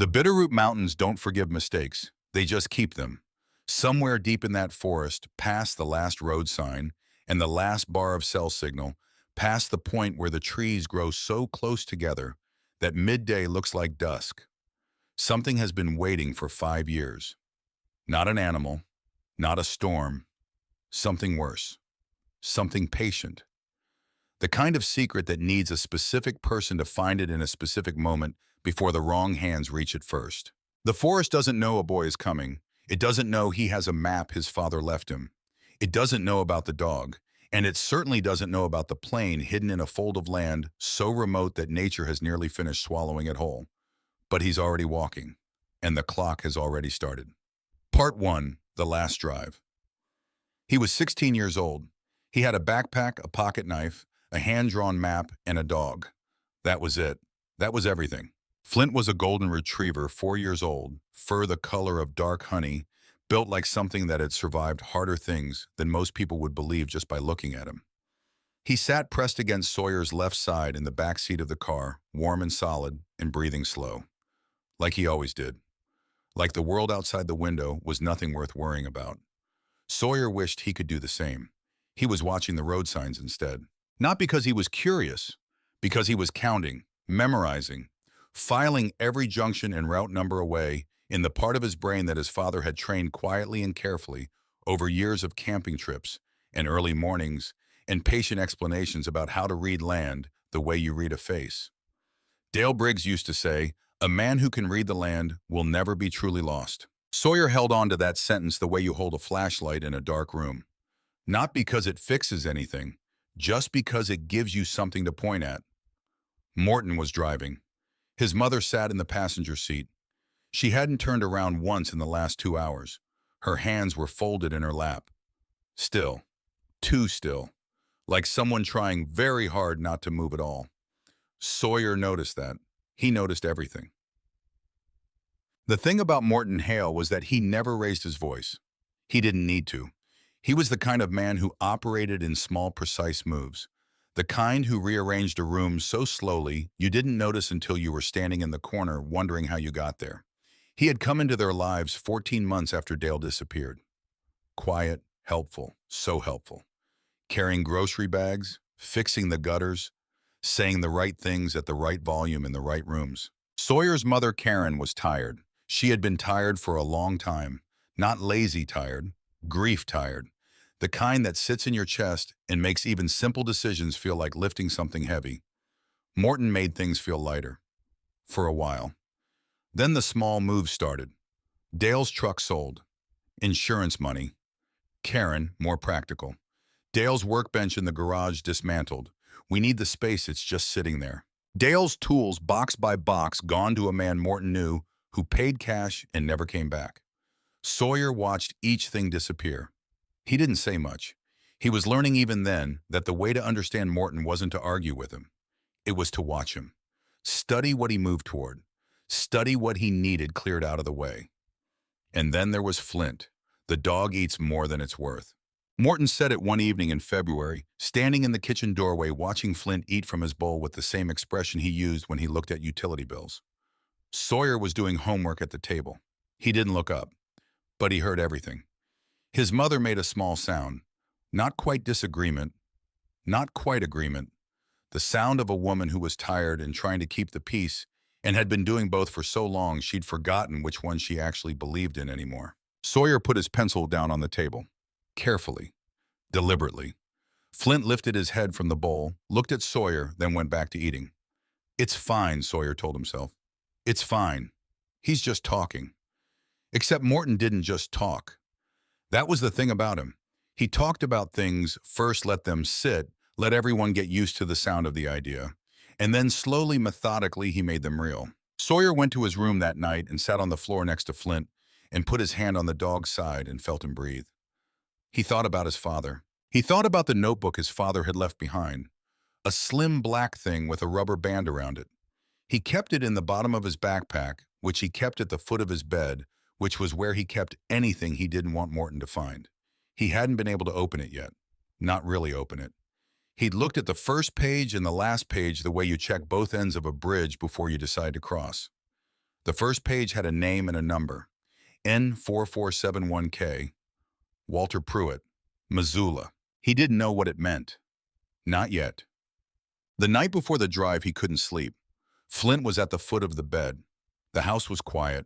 The Bitterroot Mountains don't forgive mistakes. They just keep them. Somewhere deep in that forest, past the last road sign and the last bar of cell signal, past the point where the trees grow so close together that midday looks like dusk, something has been waiting for 5 years. Not an animal, not a storm, something worse, something patient. The kind of secret that needs a specific person to find it in a specific moment before the wrong hands reach it first. The forest doesn't know a boy is coming. It doesn't know he has a map his father left him. It doesn't know about the dog. And it certainly doesn't know about the plane hidden in a fold of land so remote that nature has nearly finished swallowing it whole. But he's already walking, and the clock has already started. Part 1, The Last Drive. He was 16 years old. He had a backpack, a pocket knife, a hand-drawn map, and a dog. That was it. That was everything. Flint was a golden retriever, 4 years old, fur the color of dark honey, built like something that had survived harder things than most people would believe just by looking at him. He sat pressed against Sawyer's left side in the back seat of the car, warm and solid and breathing slow, like he always did. Like the world outside the window was nothing worth worrying about. Sawyer wished he could do the same. He was watching the road signs instead. Not because he was curious, because he was counting, memorizing, filing every junction and route number away in the part of his brain that his father had trained quietly and carefully over years of camping trips and early mornings and patient explanations about how to read land the way you read a face. Dale Briggs used to say, "A man who can read the land will never be truly lost." Sawyer held on to that sentence the way you hold a flashlight in a dark room. Not because it fixes anything, just because it gives you something to point at. Morton was driving. His mother sat in the passenger seat. She hadn't turned around once in the last 2 hours. Her hands were folded in her lap. Still. Too still. Like someone trying very hard not to move at all. Sawyer noticed that. He noticed everything. The thing about Morton Hale was that he never raised his voice. He didn't need to. He was the kind of man who operated in small, precise moves. The kind who rearranged a room so slowly you didn't notice until you were standing in the corner wondering how you got there. He had come into their lives 14 months after Dale disappeared. Quiet, helpful, so helpful. Carrying grocery bags, fixing the gutters, saying the right things at the right volume in the right rooms. Sawyer's mother, Karen, was tired. She had been tired for a long time. Not lazy tired, grief tired. The kind that sits in your chest and makes even simple decisions feel like lifting something heavy. Morton made things feel lighter. For a while. Then the small moves started. Dale's truck sold. Insurance money. Karen, more practical. Dale's workbench in the garage dismantled. We need the space, it's just sitting there. Dale's tools, box by box, gone to a man Morton knew who paid cash and never came back. Sawyer watched each thing disappear. He didn't say much. He was learning even then that the way to understand Morton wasn't to argue with him. It was to watch him. Study what he moved toward. Study what he needed cleared out of the way. And then there was Flint. The dog eats more than it's worth. Morton said it one evening in February, standing in the kitchen doorway watching Flint eat from his bowl with the same expression he used when he looked at utility bills. Sawyer was doing homework at the table. He didn't look up, but he heard everything. His mother made a small sound. Not quite disagreement. Not quite agreement. The sound of a woman who was tired and trying to keep the peace and had been doing both for so long she'd forgotten which one she actually believed in anymore. Sawyer put his pencil down on the table. Carefully. Deliberately. Flint lifted his head from the bowl, looked at Sawyer, then went back to eating. "It's fine," Sawyer told himself. "It's fine. He's just talking." Except Morton didn't just talk. That was the thing about him. He talked about things, first let them sit, let everyone get used to the sound of the idea, and then slowly, methodically, he made them real. Sawyer went to his room that night and sat on the floor next to Flint and put his hand on the dog's side and felt him breathe. He thought about his father. He thought about the notebook his father had left behind, a slim black thing with a rubber band around it. He kept it in the bottom of his backpack, which he kept at the foot of his bed, which was where he kept anything he didn't want Morton to find. He hadn't been able to open it yet. Not really open it. He'd looked at the first page and the last page the way you check both ends of a bridge before you decide to cross. The first page had a name and a number. N4471K, Walter Pruitt, Missoula. He didn't know what it meant. Not yet. The night before the drive, he couldn't sleep. Flint was at the foot of the bed. The house was quiet.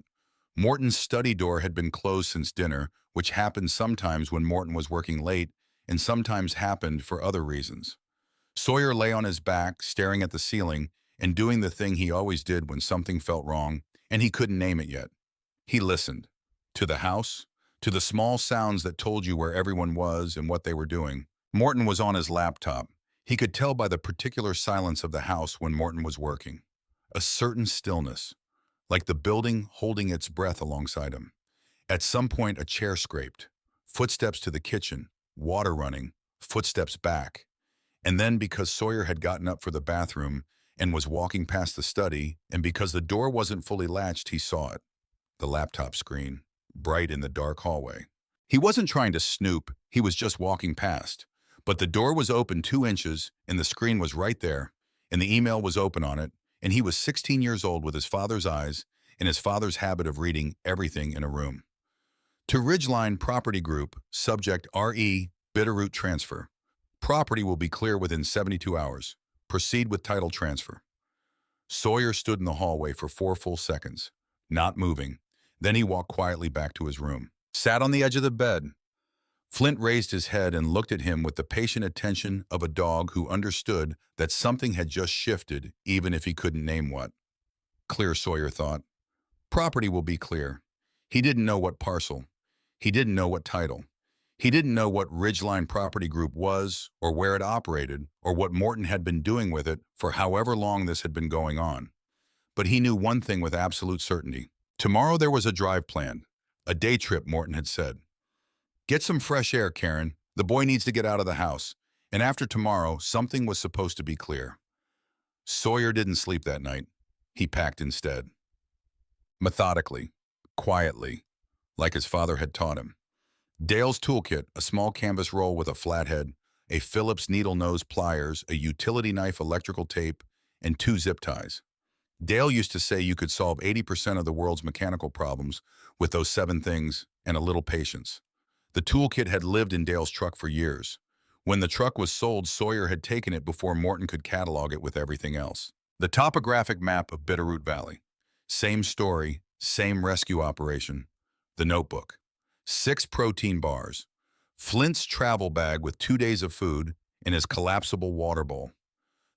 Morton's study door had been closed since dinner, which happened sometimes when Morton was working late and sometimes happened for other reasons. Sawyer lay on his back, staring at the ceiling and doing the thing he always did when something felt wrong, and he couldn't name it yet. He listened. To the house, to the small sounds that told you where everyone was and what they were doing. Morton was on his laptop. He could tell by the particular silence of the house when Morton was working. A certain stillness, like the building holding its breath alongside him. At some point, a chair scraped. Footsteps to the kitchen, water running, footsteps back. And then, because Sawyer had gotten up for the bathroom and was walking past the study, and because the door wasn't fully latched, he saw it. The laptop screen, bright in the dark hallway. He wasn't trying to snoop, he was just walking past. But the door was open 2 inches, and the screen was right there, and the email was open on it, and he was 16 years old with his father's eyes and his father's habit of reading everything in a room. To Ridgeline Property Group, subject RE, Bitterroot transfer. Property will be clear within 72 hours. Proceed with title transfer. Sawyer stood in the hallway for 4 full seconds, not moving. Then he walked quietly back to his room. Sat on the edge of the bed. Flint raised his head and looked at him with the patient attention of a dog who understood that something had just shifted, even if he couldn't name what. Clear, Sawyer thought. Property will be clear. He didn't know what parcel. He didn't know what title. He didn't know what Ridgeline Property Group was, or where it operated, or what Morton had been doing with it for however long this had been going on. But he knew one thing with absolute certainty. Tomorrow there was a drive planned. A day trip, Morton had said. Get some fresh air, Karen. The boy needs to get out of the house. And after tomorrow, something was supposed to be clear. Sawyer didn't sleep that night. He packed instead. Methodically, quietly, like his father had taught him. Dale's toolkit, a small canvas roll with a flathead, a Phillips needle nose pliers, a utility knife, electrical tape, and 2 zip ties. Dale used to say you could solve 80% of the world's mechanical problems with those 7 things and a little patience. The toolkit had lived in Dale's truck for years. When the truck was sold, Sawyer had taken it before Morton could catalog it with everything else. The topographic map of Bitterroot Valley. Same story, same rescue operation. The notebook. 6 protein bars. Flint's travel bag with 2 days of food and his collapsible water bowl.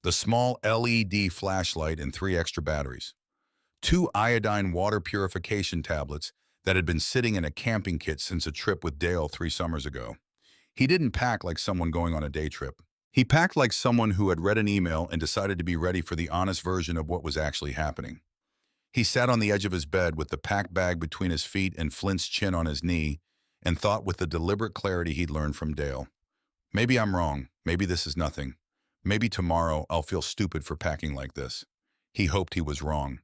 The small LED flashlight and 3 extra batteries. 2 iodine water purification tablets that had been sitting in a camping kit since a trip with Dale 3 summers ago. He didn't pack like someone going on a day trip. He packed like someone who had read an email and decided to be ready for the honest version of what was actually happening. He sat on the edge of his bed with the packed bag between his feet and Flint's chin on his knee and thought with the deliberate clarity he'd learned from Dale. Maybe I'm wrong. Maybe this is nothing. Maybe tomorrow I'll feel stupid for packing like this. He hoped he was wrong.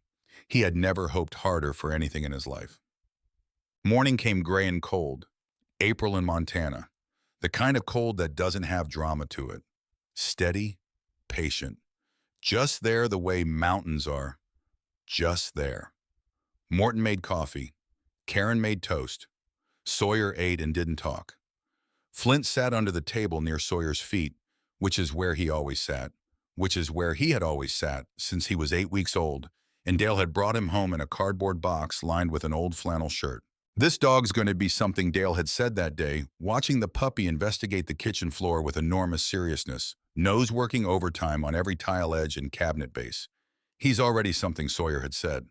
He had never hoped harder for anything in his life. Morning came gray and cold. April in Montana. The kind of cold that doesn't have drama to it. Steady, patient. Just there the way mountains are. Just there. Morton made coffee. Karen made toast. Sawyer ate and didn't talk. Flint sat under the table near Sawyer's feet, which is where he always sat, which is where he had always sat since he was 8 weeks old, and Dale had brought him home in a cardboard box lined with an old flannel shirt. This dog's going to be something, Dale had said that day, watching the puppy investigate the kitchen floor with enormous seriousness, nose working overtime on every tile edge and cabinet base. He's already something, Sawyer had said.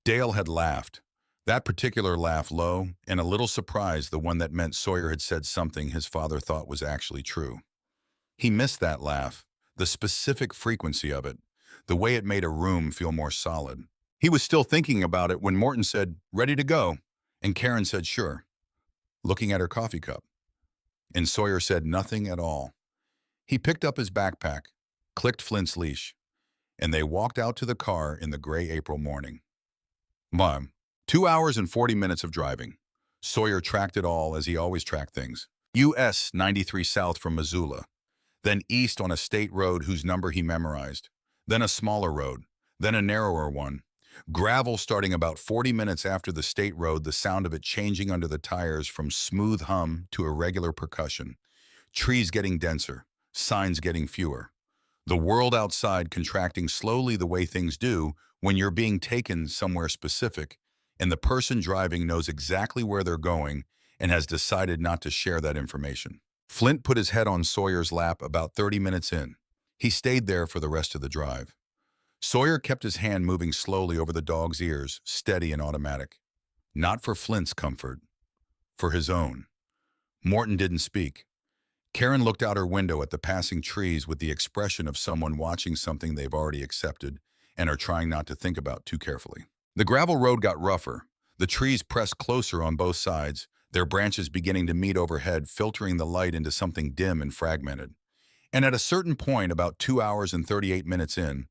Dale had laughed. That particular laugh, low and a little surprised, the one that meant Sawyer had said something his father thought was actually true. He missed that laugh, the specific frequency of it, the way it made a room feel more solid. He was still thinking about it when Morton said, "Ready to go?" And Karen said, "Sure," looking at her coffee cup. And Sawyer said nothing at all. He picked up his backpack, clicked Flint's leash, and they walked out to the car in the gray April morning. Mom, 2 hours and 40 minutes of driving. Sawyer tracked it all as he always tracked things. US 93 south from Missoula, then east on a state road whose number he memorized, then a smaller road, then a narrower one, Gravel starting about 40 minutes after the state road, the sound of it changing under the tires from smooth hum to irregular percussion. Trees getting denser, signs getting fewer. The world outside contracting slowly the way things do when you're being taken somewhere specific, and the person driving knows exactly where they're going and has decided not to share that information. Flint put his head on Sawyer's lap about 30 minutes in. He stayed there for the rest of the drive. Sawyer kept his hand moving slowly over the dog's ears, steady and automatic. Not for Flint's comfort, for his own. Morton didn't speak. Karen looked out her window at the passing trees with the expression of someone watching something they've already accepted and are trying not to think about too carefully. The gravel road got rougher. The trees pressed closer on both sides, their branches beginning to meet overhead, filtering the light into something dim and fragmented. And at a certain point, about 2 hours and 38 minutes in,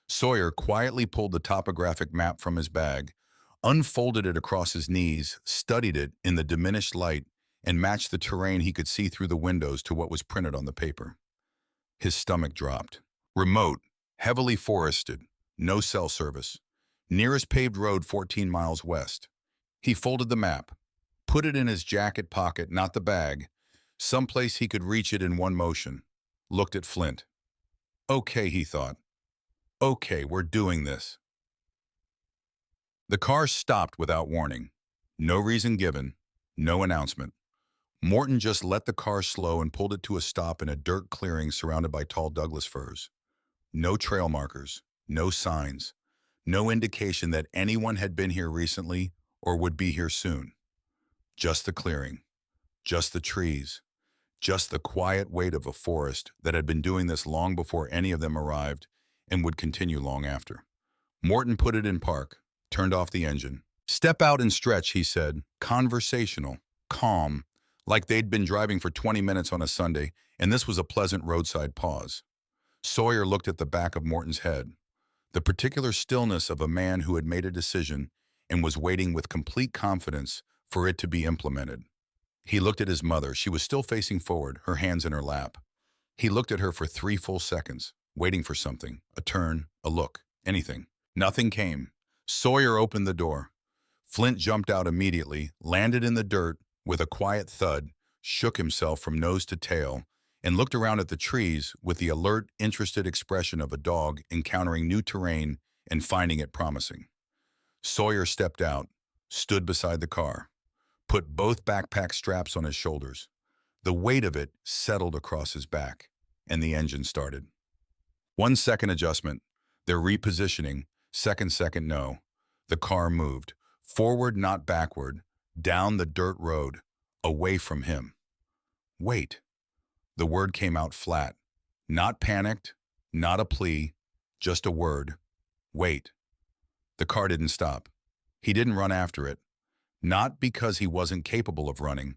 Sawyer quietly pulled the topographic map from his bag, unfolded it across his knees, studied it in the diminished light, and matched the terrain he could see through the windows to what was printed on the paper. His stomach dropped. Remote, heavily forested, no cell service. Nearest paved road 14 miles west. He folded the map, put it in his jacket pocket, not the bag, someplace he could reach it in one motion. Looked at Flint. Okay, he thought. Okay, we're doing this. The car stopped without warning. No reason given, no announcement. Morton just let the car slow and pulled it to a stop in a dirt clearing surrounded by tall Douglas firs. No trail markers, no signs, no indication that anyone had been here recently or would be here soon. Just the clearing, just the trees, just the quiet weight of a forest that had been doing this long before any of them arrived and would continue long after. Morton put it in park, turned off the engine. Step out and stretch, he said, conversational, calm, like they'd been driving for 20 minutes on a Sunday, and this was a pleasant roadside pause. Sawyer looked at the back of Morton's head, the particular stillness of a man who had made a decision and was waiting with complete confidence for it to be implemented. He looked at his mother. She was still facing forward, her hands in her lap. He looked at her for 3 full seconds, waiting for something, a turn, a look, anything. Nothing came. Sawyer opened the door. Flint jumped out immediately, landed in the dirt with a quiet thud, shook himself from nose to tail, and looked around at the trees with the alert, interested expression of a dog encountering new terrain and finding it promising. Sawyer stepped out, stood beside the car, put both backpack straps on his shoulders. The weight of it settled across his back, and the engine started. 1 second adjustment, their repositioning, second no. The car moved, forward not backward, down the dirt road, away from him. Wait. The word came out flat. Not panicked, not a plea, just a word. Wait. The car didn't stop. He didn't run after it. Not because he wasn't capable of running,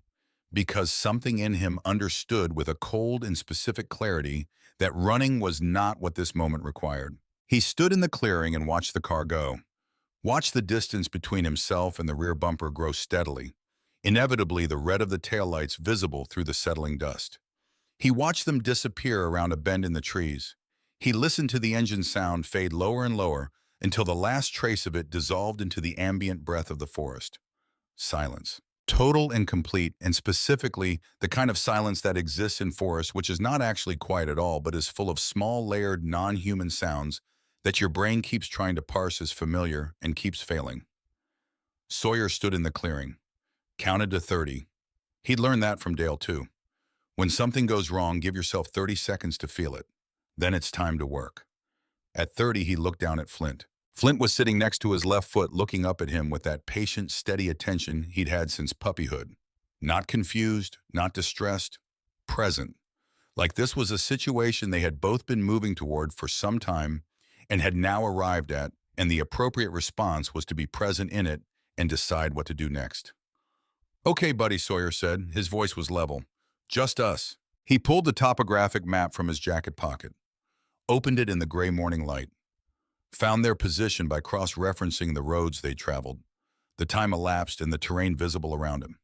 because something in him understood with a cold and specific clarity that running was not what this moment required. He stood in the clearing and watched the car go. Watched the distance between himself and the rear bumper grow steadily, inevitably the red of the taillights visible through the settling dust. He watched them disappear around a bend in the trees. He listened to the engine sound fade lower and lower until the last trace of it dissolved into the ambient breath of the forest. Silence. Total and complete, and specifically the kind of silence that exists in forests, which is not actually quiet at all, but is full of small, layered, non-human sounds that your brain keeps trying to parse as familiar and keeps failing. Sawyer stood in the clearing, counted to 30. He'd learned that from Dale too. When something goes wrong, give yourself 30 seconds to feel it. Then it's time to work. At 30, he looked down at Flint. Flint was sitting next to his left foot, looking up at him with that patient, steady attention he'd had since puppyhood. Not confused, not distressed, present. Like this was a situation they had both been moving toward for some time and had now arrived at, and the appropriate response was to be present in it and decide what to do next. Okay, buddy, Sawyer said. His voice was level. Just us. He pulled the topographic map from his jacket pocket, opened it in the gray morning light, found their position by cross-referencing the roads they'd traveled, the time elapsed and the terrain visible around him.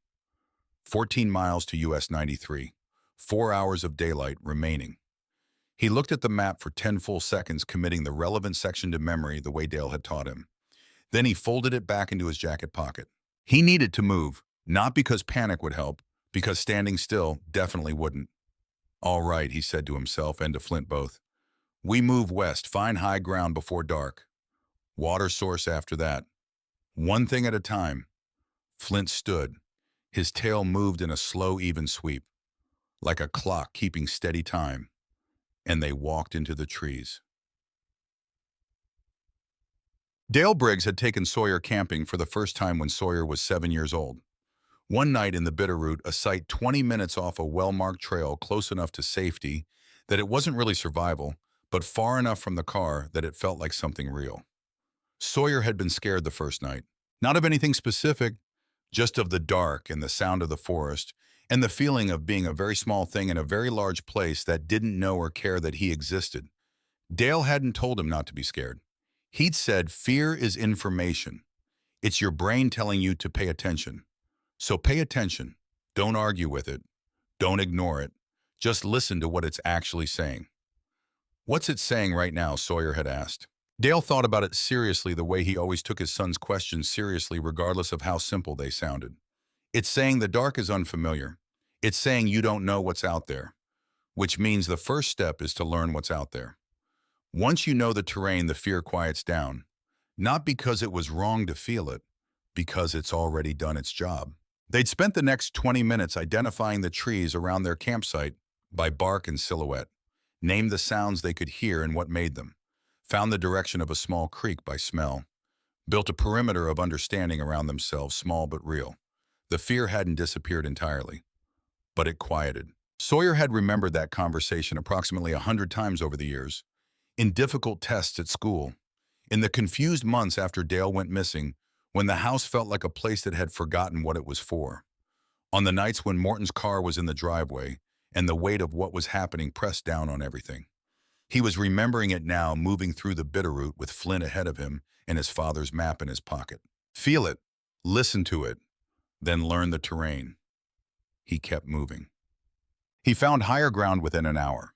14 miles to US 93, 4 hours of daylight remaining. He looked at the map for 10 full seconds, committing the relevant section to memory the way Dale had taught him. Then he folded it back into his jacket pocket. He needed to move, not because panic would help, because standing still definitely wouldn't. All right, he said to himself and to Flint both. We move west, find high ground before dark. Water source after that. One thing at a time. Flint stood. His tail moved in a slow, even sweep, like a clock keeping steady time, and they walked into the trees. Dale Briggs had taken Sawyer camping for the first time when Sawyer was 7 years old. One night in the Bitterroot, a site 20 minutes off a well-marked trail close enough to safety that it wasn't really survival, but far enough from the car that it felt like something real. Sawyer had been scared the first night. Not of anything specific, just of the dark and the sound of the forest, and the feeling of being a very small thing in a very large place that didn't know or care that he existed. Dale hadn't told him not to be scared. He'd said fear is information. It's your brain telling you to pay attention. So pay attention. Don't argue with it. Don't ignore it. Just listen to what it's actually saying. What's it saying right now? Sawyer had asked. Dale thought about it seriously the way he always took his son's questions seriously regardless of how simple they sounded. It's saying the dark is unfamiliar. It's saying you don't know what's out there, which means the first step is to learn what's out there. Once you know the terrain, the fear quiets down. Not because it was wrong to feel it, because it's already done its job. They'd spent the next 20 minutes identifying the trees around their campsite by bark and silhouette, named the sounds they could hear and what made them, found the direction of a small creek by smell, built a perimeter of understanding around themselves, small but real. The fear hadn't disappeared entirely, but it quieted. Sawyer had remembered that conversation approximately 100 times over the years, in difficult tests at school, in the confused months after Dale went missing, when the house felt like a place that had forgotten what it was for, on the nights when Morton's car was in the driveway and the weight of what was happening pressed down on everything. He was remembering it now, moving through the Bitterroot with Flint ahead of him and his father's map in his pocket. Feel it, listen to it, then learn the terrain. He kept moving. He found higher ground within an hour.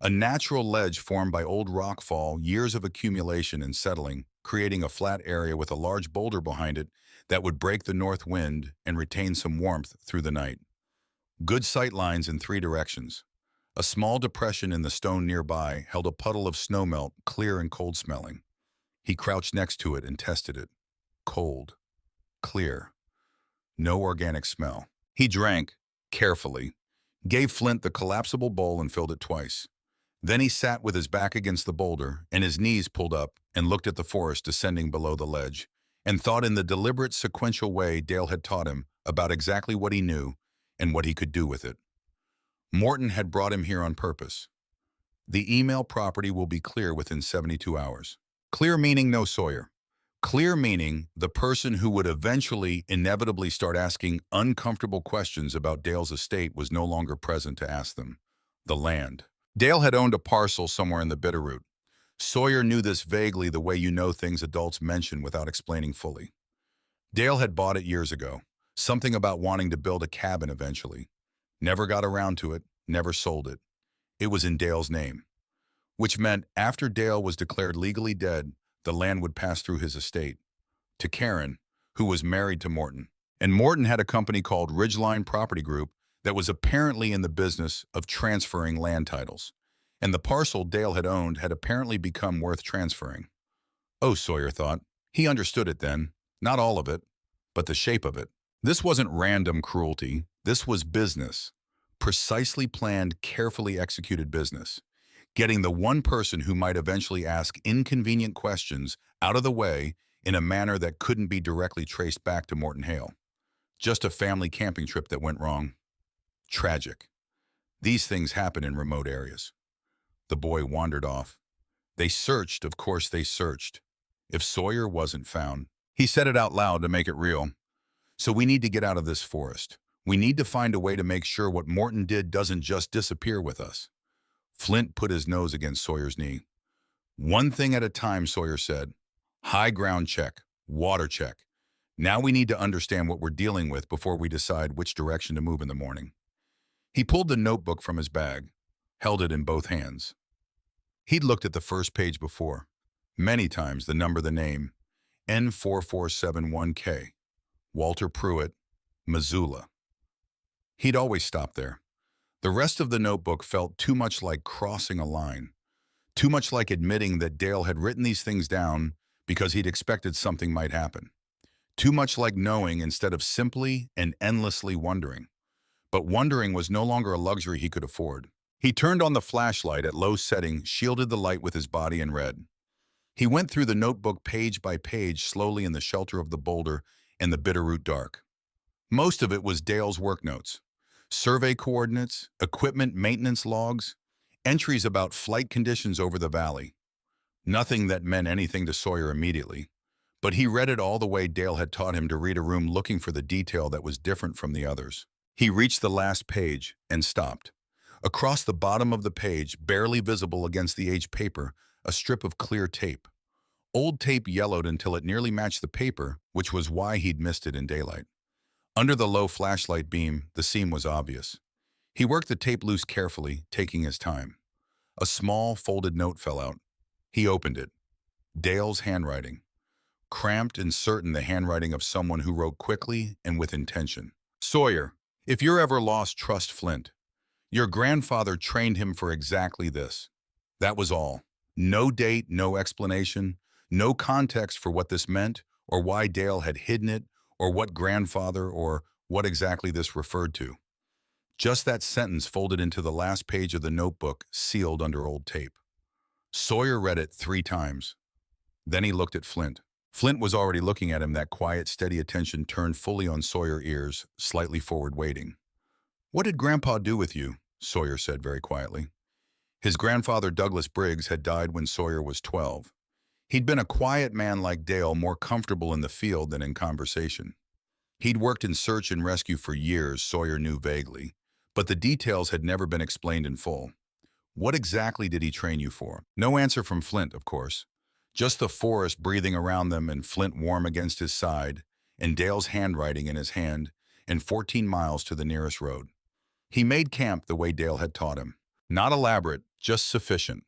A natural ledge formed by old rockfall, years of accumulation and settling, creating a flat area with a large boulder behind it that would break the north wind and retain some warmth through the night. Good sight lines in 3 directions. A small depression in the stone nearby held a puddle of snowmelt, clear and cold-smelling. He crouched next to it and tested it. Cold. Clear. No organic smell. He drank, carefully, gave Flint the collapsible bowl and filled it twice. Then he sat with his back against the boulder and his knees pulled up and looked at the forest descending below the ledge, and thought in the deliberate sequential way Dale had taught him about exactly what he knew and what he could do with it. Morton had brought him here on purpose. The email property will be clear within 72 hours. Clear meaning no Sawyer. Clear meaning the person who would eventually, inevitably start asking uncomfortable questions about Dale's estate was no longer present to ask them. The land. Dale had owned a parcel somewhere in the Bitterroot. Sawyer knew this vaguely, the way you know things adults mention without explaining fully. Dale had bought it years ago. Something about wanting to build a cabin eventually. Never got around to it, never sold it. It was in Dale's name, which meant after Dale was declared legally dead, the land would pass through his estate to Karen, who was married to Morton. And Morton had a company called Ridgeline Property Group that was apparently in the business of transferring land titles. And the parcel Dale had owned had apparently become worth transferring. Oh, Sawyer thought. He understood it then. Not all of it, but the shape of it. This wasn't random cruelty. This was business. Precisely planned, carefully executed business. Getting the one person who might eventually ask inconvenient questions out of the way in a manner that couldn't be directly traced back to Morton Hale. Just a family camping trip that went wrong. Tragic. These things happen in remote areas. The boy wandered off. They searched, of course they searched. If Sawyer wasn't found, he said it out loud to make it real. So we need to get out of this forest. We need to find a way to make sure what Morton did doesn't just disappear with us. Flint put his nose against Sawyer's knee. One thing at a time, Sawyer said. High ground check. Water check. Now we need to understand what we're dealing with before we decide which direction to move in the morning. He pulled the notebook from his bag, held it in both hands. He'd looked at the first page before. Many times, the number, the name. N4471K, Walter Pruitt, Missoula. He'd always stop there. The rest of the notebook felt too much like crossing a line, too much like admitting that Dale had written these things down because he'd expected something might happen. Too much like knowing instead of simply and endlessly wondering. But wondering was no longer a luxury he could afford. He turned on the flashlight at low setting, shielded the light with his body, and read. He went through the notebook page by page slowly in the shelter of the boulder and the Bitterroot dark. Most of it was Dale's work notes. Survey coordinates, equipment maintenance logs, entries about flight conditions over the valley. Nothing that meant anything to Sawyer immediately, but he read it all the way Dale had taught him to read a room, looking for the detail that was different from the others. He reached the last page and stopped. Across the bottom of the page, barely visible against the aged paper, a strip of clear tape. Old tape yellowed until it nearly matched the paper, which was why he'd missed it in daylight. Under the low flashlight beam, the seam was obvious. He worked the tape loose carefully, taking his time. A small, folded note fell out. He opened it. Dale's handwriting. Cramped and certain, the handwriting of someone who wrote quickly and with intention. Sawyer, if you're ever lost, trust Flint. Your grandfather trained him for exactly this. That was all. No date, no explanation, no context for what this meant, or why Dale had hidden it, or what grandfather, or what exactly this referred to. Just that sentence folded into the last page of the notebook, sealed under old tape. Sawyer read it 3 times. Then he looked at Flint. Flint was already looking at him, that quiet, steady attention turned fully on Sawyer's ears, slightly forward, waiting. "What did Grandpa do with you?" Sawyer said very quietly. His grandfather, Douglas Briggs, had died when Sawyer was 12. He'd been a quiet man like Dale, more comfortable in the field than in conversation. He'd worked in search and rescue for years, Sawyer knew vaguely, but the details had never been explained in full. What exactly did he train you for? No answer from Flint, of course. Just the forest breathing around them and Flint warm against his side, and Dale's handwriting in his hand, and 14 miles to the nearest road. He made camp the way Dale had taught him. Not elaborate, just sufficient.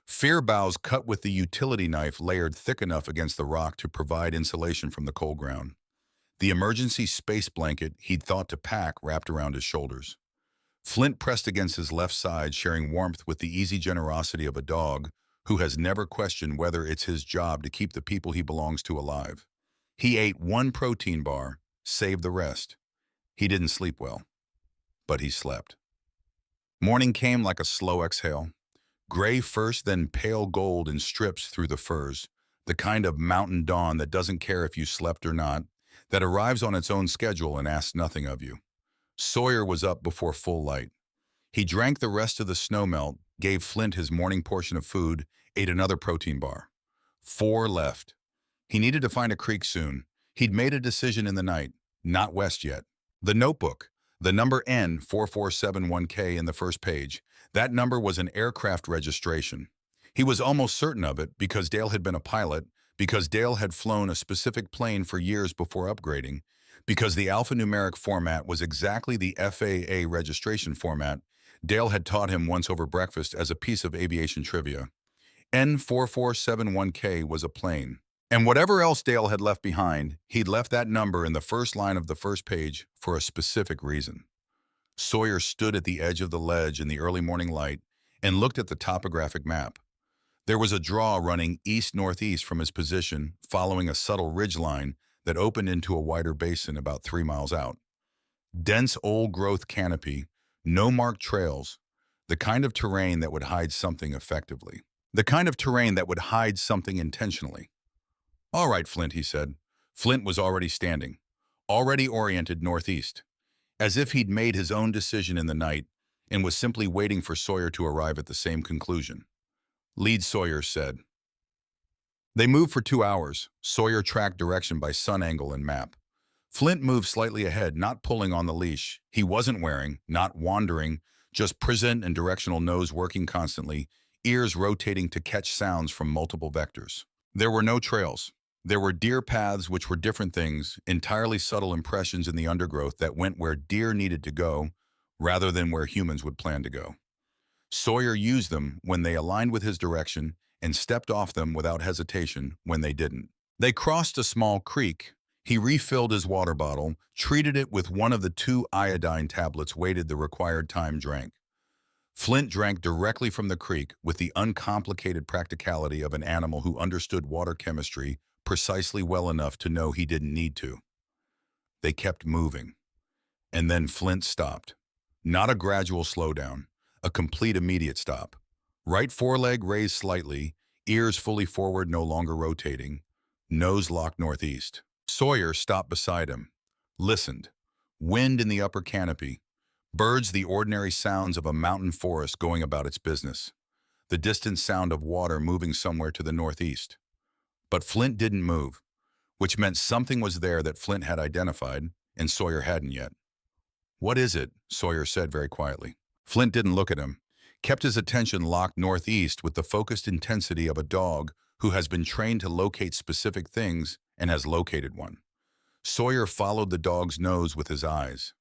Fir boughs cut with the utility knife layered thick enough against the rock to provide insulation from the cold ground. The emergency space blanket he'd thought to pack wrapped around his shoulders. Flint pressed against his left side, sharing warmth with the easy generosity of a dog who has never questioned whether it's his job to keep the people he belongs to alive. He ate 1 protein bar, saved the rest. He didn't sleep well, but he slept. Morning came like a slow exhale. Gray first, then pale gold in strips through the firs, the kind of mountain dawn that doesn't care if you slept or not, that arrives on its own schedule and asks nothing of you. Sawyer was up before full light. He drank the rest of the snowmelt, gave Flint his morning portion of food, ate another protein bar. 4 left. He needed to find a creek soon. He'd made a decision in the night, not west yet. The notebook, the number N4471K in the first page, that number was an aircraft registration. He was almost certain of it because Dale had been a pilot, because Dale had flown a specific plane for years before upgrading, because the alphanumeric format was exactly the FAA registration format Dale had taught him once over breakfast as a piece of aviation trivia. N4471K was a plane. And whatever else Dale had left behind, he'd left that number in the first line of the first page for a specific reason. Sawyer stood at the edge of the ledge in the early morning light and looked at the topographic map. There was a draw running east-northeast from his position, following a subtle ridgeline that opened into a wider basin about 3 miles out. Dense old-growth canopy, no marked trails, the kind of terrain that would hide something effectively. The kind of terrain that would hide something intentionally. "All right, Flint," he said. Flint was already standing, already oriented northeast, as if he'd made his own decision in the night and was simply waiting for Sawyer to arrive at the same conclusion. "Lead," Sawyer said. They moved for 2 hours. Sawyer tracked direction by sun angle and map. Flint moved slightly ahead, not pulling on the leash he wasn't wearing, not wandering, just present and directional, nose working constantly, ears rotating to catch sounds from multiple vectors. There were no trails. There were deer paths, which were different things, entirely subtle impressions in the undergrowth that went where deer needed to go, rather than where humans would plan to go. Sawyer used them when they aligned with his direction and stepped off them without hesitation when they didn't. They crossed a small creek. He refilled his water bottle, treated it with one of the two iodine tablets, waited the required time, drank. Flint drank directly from the creek with the uncomplicated practicality of an animal who understood water chemistry precisely well enough to know he didn't need to. They kept moving. And then Flint stopped. Not a gradual slowdown, a complete immediate stop. Right foreleg raised slightly, ears fully forward, no longer rotating, nose locked northeast. Sawyer stopped beside him, listened. Wind in the upper canopy, birds, the ordinary sounds of a mountain forest going about its business, the distant sound of water moving somewhere to the northeast. But Flint didn't move, which meant something was there that Flint had identified, and Sawyer hadn't yet. "What is it?" Sawyer said very quietly. Flint didn't look at him, kept his attention locked northeast with the focused intensity of a dog who has been trained to locate specific things and has located one. Sawyer followed the dog's nose with his eyes.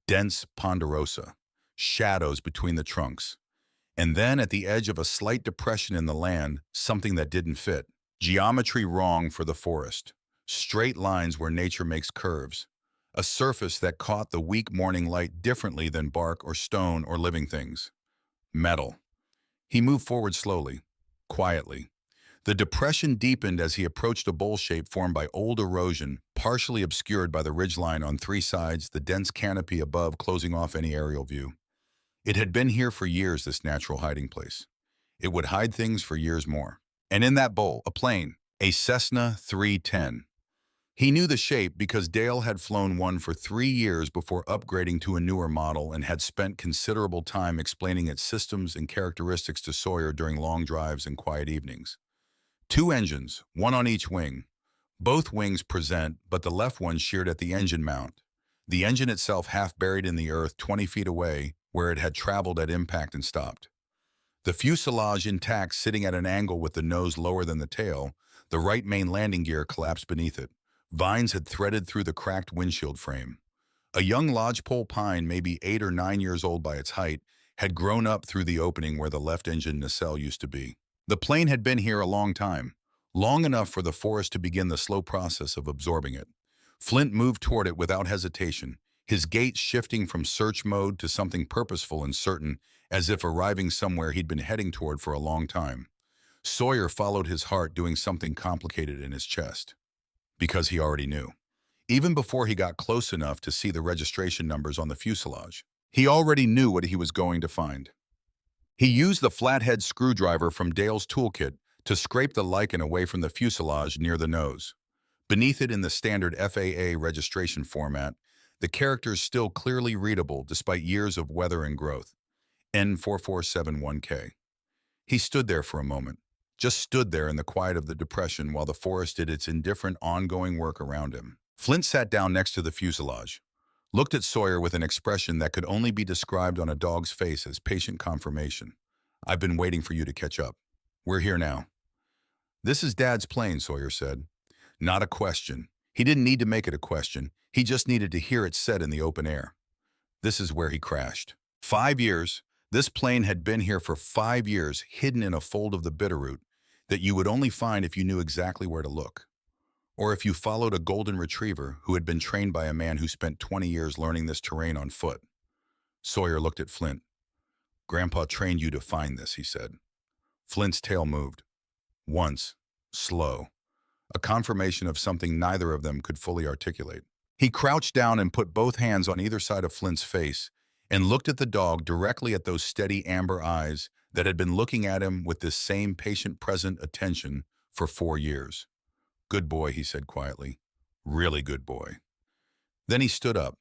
Dense ponderosa, shadows between the trunks. And then at the edge of a slight depression in the land, something that didn't fit. Geometry wrong for the forest. Straight lines where nature makes curves. A surface that caught the weak morning light differently than bark or stone or living things. Metal. He moved forward slowly, quietly. The depression deepened as he approached a bowl shape formed by old erosion, partially obscured by the ridgeline on three sides, the dense canopy above closing off any aerial view. It had been here for years, this natural hiding place. It would hide things for years more. And in that bowl, a plane, a Cessna 310. He knew the shape because Dale had flown one for 3 years before upgrading to a newer model and had spent considerable time explaining its systems and characteristics to Sawyer during long drives and quiet evenings. 2 engines, one on each wing. Both wings present, but the left one sheared at the engine mount. The engine itself half buried in the earth 20 feet away, where it had traveled at impact and stopped. The fuselage intact, sitting at an angle with the nose lower than the tail, the right main landing gear collapsed beneath it. Vines had threaded through the cracked windshield frame. A young lodgepole pine, maybe 8 or 9 years old by its height, had grown up through the opening where the left engine nacelle used to be. The plane had been here a long time, long enough for the forest to begin the slow process of absorbing it. Flint moved toward it without hesitation, his gait shifting from search mode to something purposeful and certain, as if arriving somewhere he'd been heading toward for a long time. Sawyer followed his heart, doing something complicated in his chest. Because he already knew. Even before he got close enough to see the registration numbers on the fuselage, he already knew what he was going to find. He used the flathead screwdriver from Dale's toolkit to scrape the lichen away from the fuselage near the nose. Beneath it, in the standard FAA registration format, the characters still clearly readable despite years of weather and growth. N4471K. He stood there for a moment, just stood there in the quiet of the depression while the forest did its indifferent, ongoing work around him. Flint sat down next to the fuselage, looked at Sawyer with an expression that could only be described on a dog's face as patient confirmation. "I've been waiting for you to catch up. We're here now." "This is Dad's plane," Sawyer said. Not a question. He didn't need to make it a question. He just needed to hear it said in the open air. This is where he crashed. 5 years. This plane had been here for 5 years, hidden in a fold of the bitterroot that you would only find if you knew exactly where to look. Or if you followed a golden retriever who had been trained by a man who spent 20 years learning this terrain on foot. Sawyer looked at Flint. "Grandpa trained you to find this," he said. Flint's tail moved. Once. Slow. A confirmation of something neither of them could fully articulate. He crouched down and put both hands on either side of Flint's face and looked at the dog, directly at those steady amber eyes that had been looking at him with this same patient, present attention for 4 years. "Good boy," he said quietly. "Really good boy." Then he stood up,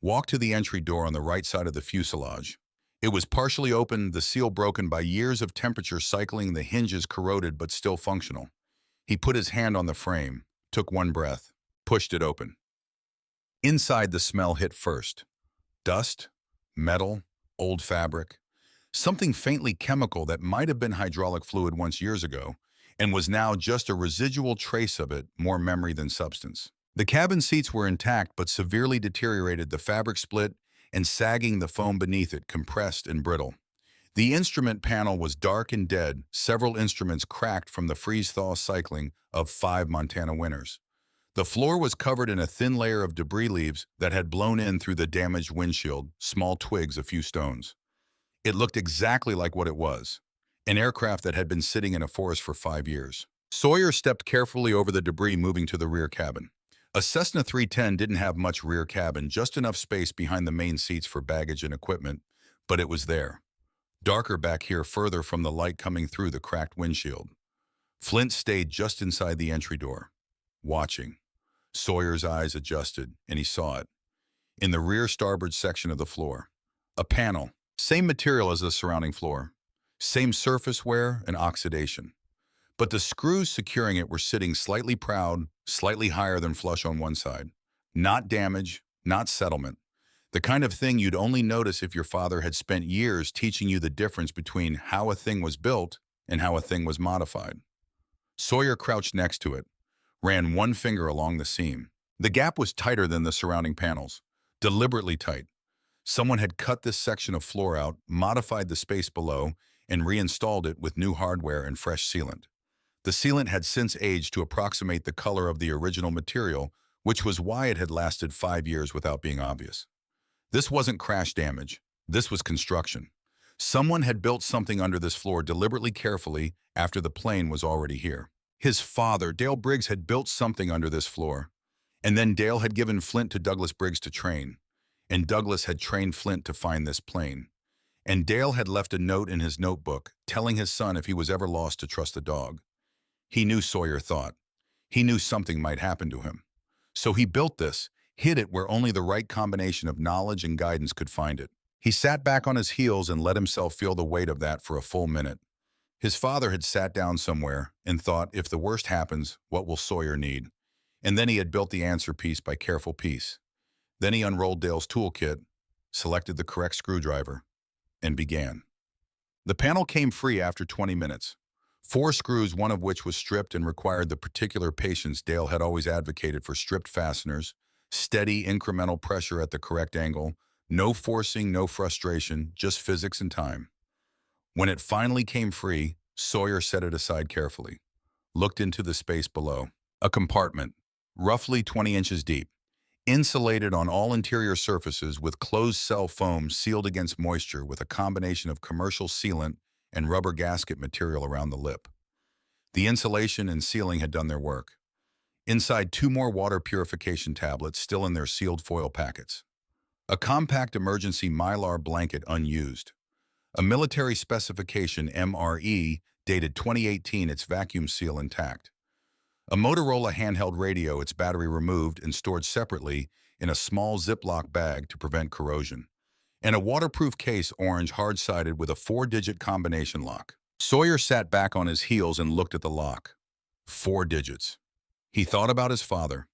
walked to the entry door on the right side of the fuselage. It was partially open, the seal broken by years of temperature cycling, the hinges corroded but still functional. He put his hand on the frame, took one breath, pushed it open. Inside, the smell hit first. Dust, metal, old fabric, something faintly chemical that might have been hydraulic fluid once years ago, and was now just a residual trace of it, more memory than substance. The cabin seats were intact but severely deteriorated, the fabric split and sagging, the foam beneath it compressed and brittle. The instrument panel was dark and dead, several instruments cracked from the freeze-thaw cycling of 5 Montana winters. The floor was covered in a thin layer of debris leaves that had blown in through the damaged windshield, small twigs, a few stones. It looked exactly like what it was, an aircraft that had been sitting in a forest for 5 years. Sawyer stepped carefully over the debris, moving to the rear cabin. A Cessna 310 didn't have much rear cabin, just enough space behind the main seats for baggage and equipment, but it was there. Darker back here, further from the light coming through the cracked windshield. Flint stayed just inside the entry door, watching. Sawyer's eyes adjusted, and he saw it. In the rear starboard section of the floor, a panel, same material as the surrounding floor, same surface wear and oxidation. But the screws securing it were sitting slightly proud, slightly higher than flush on one side. Not damage, not settlement. The kind of thing you'd only notice if your father had spent years teaching you the difference between how a thing was built and how a thing was modified. Sawyer crouched next to it, ran one finger along the seam. The gap was tighter than the surrounding panels, deliberately tight. Someone had cut this section of floor out, modified the space below, and reinstalled it with new hardware and fresh sealant. The sealant had since aged to approximate the color of the original material, which was why it had lasted 5 years without being obvious. This wasn't crash damage. This was construction. Someone had built something under this floor deliberately carefully after the plane was already here. His father, Dale Briggs, had built something under this floor. And then Dale had given Flint to Douglas Briggs to train. And Douglas had trained Flint to find this plane. And Dale had left a note in his notebook telling his son if he was ever lost to trust the dog. He knew Sawyer thought. He knew something might happen to him. So he built this, hid it where only the right combination of knowledge and guidance could find it. He sat back on his heels and let himself feel the weight of that for a full minute. His father had sat down somewhere and thought, if the worst happens, what will Sawyer need? And then he had built the answer piece by careful piece. Then he unrolled Dale's toolkit, selected the correct screwdriver, and began. The panel came free after 20 minutes. 4 screws, one of which was stripped and required the particular patience Dale had always advocated for stripped fasteners, steady incremental pressure at the correct angle, no forcing, no frustration, just physics and time. When it finally came free, Sawyer set it aside carefully, looked into the space below. A compartment, roughly 20 inches deep, insulated on all interior surfaces with closed-cell foam sealed against moisture with a combination of commercial sealant and rubber gasket material around the lip. The insulation and sealing had done their work. Inside, 2 more water purification tablets still in their sealed foil packets. A compact emergency Mylar blanket unused. A military specification MRE dated 2018, its vacuum seal intact. A Motorola handheld radio, its battery removed and stored separately in a small Ziploc bag to prevent corrosion. And a waterproof case, orange, hard-sided with a 4-digit combination lock. Sawyer sat back on his heels and looked at the lock. 4 digits. He thought about his father,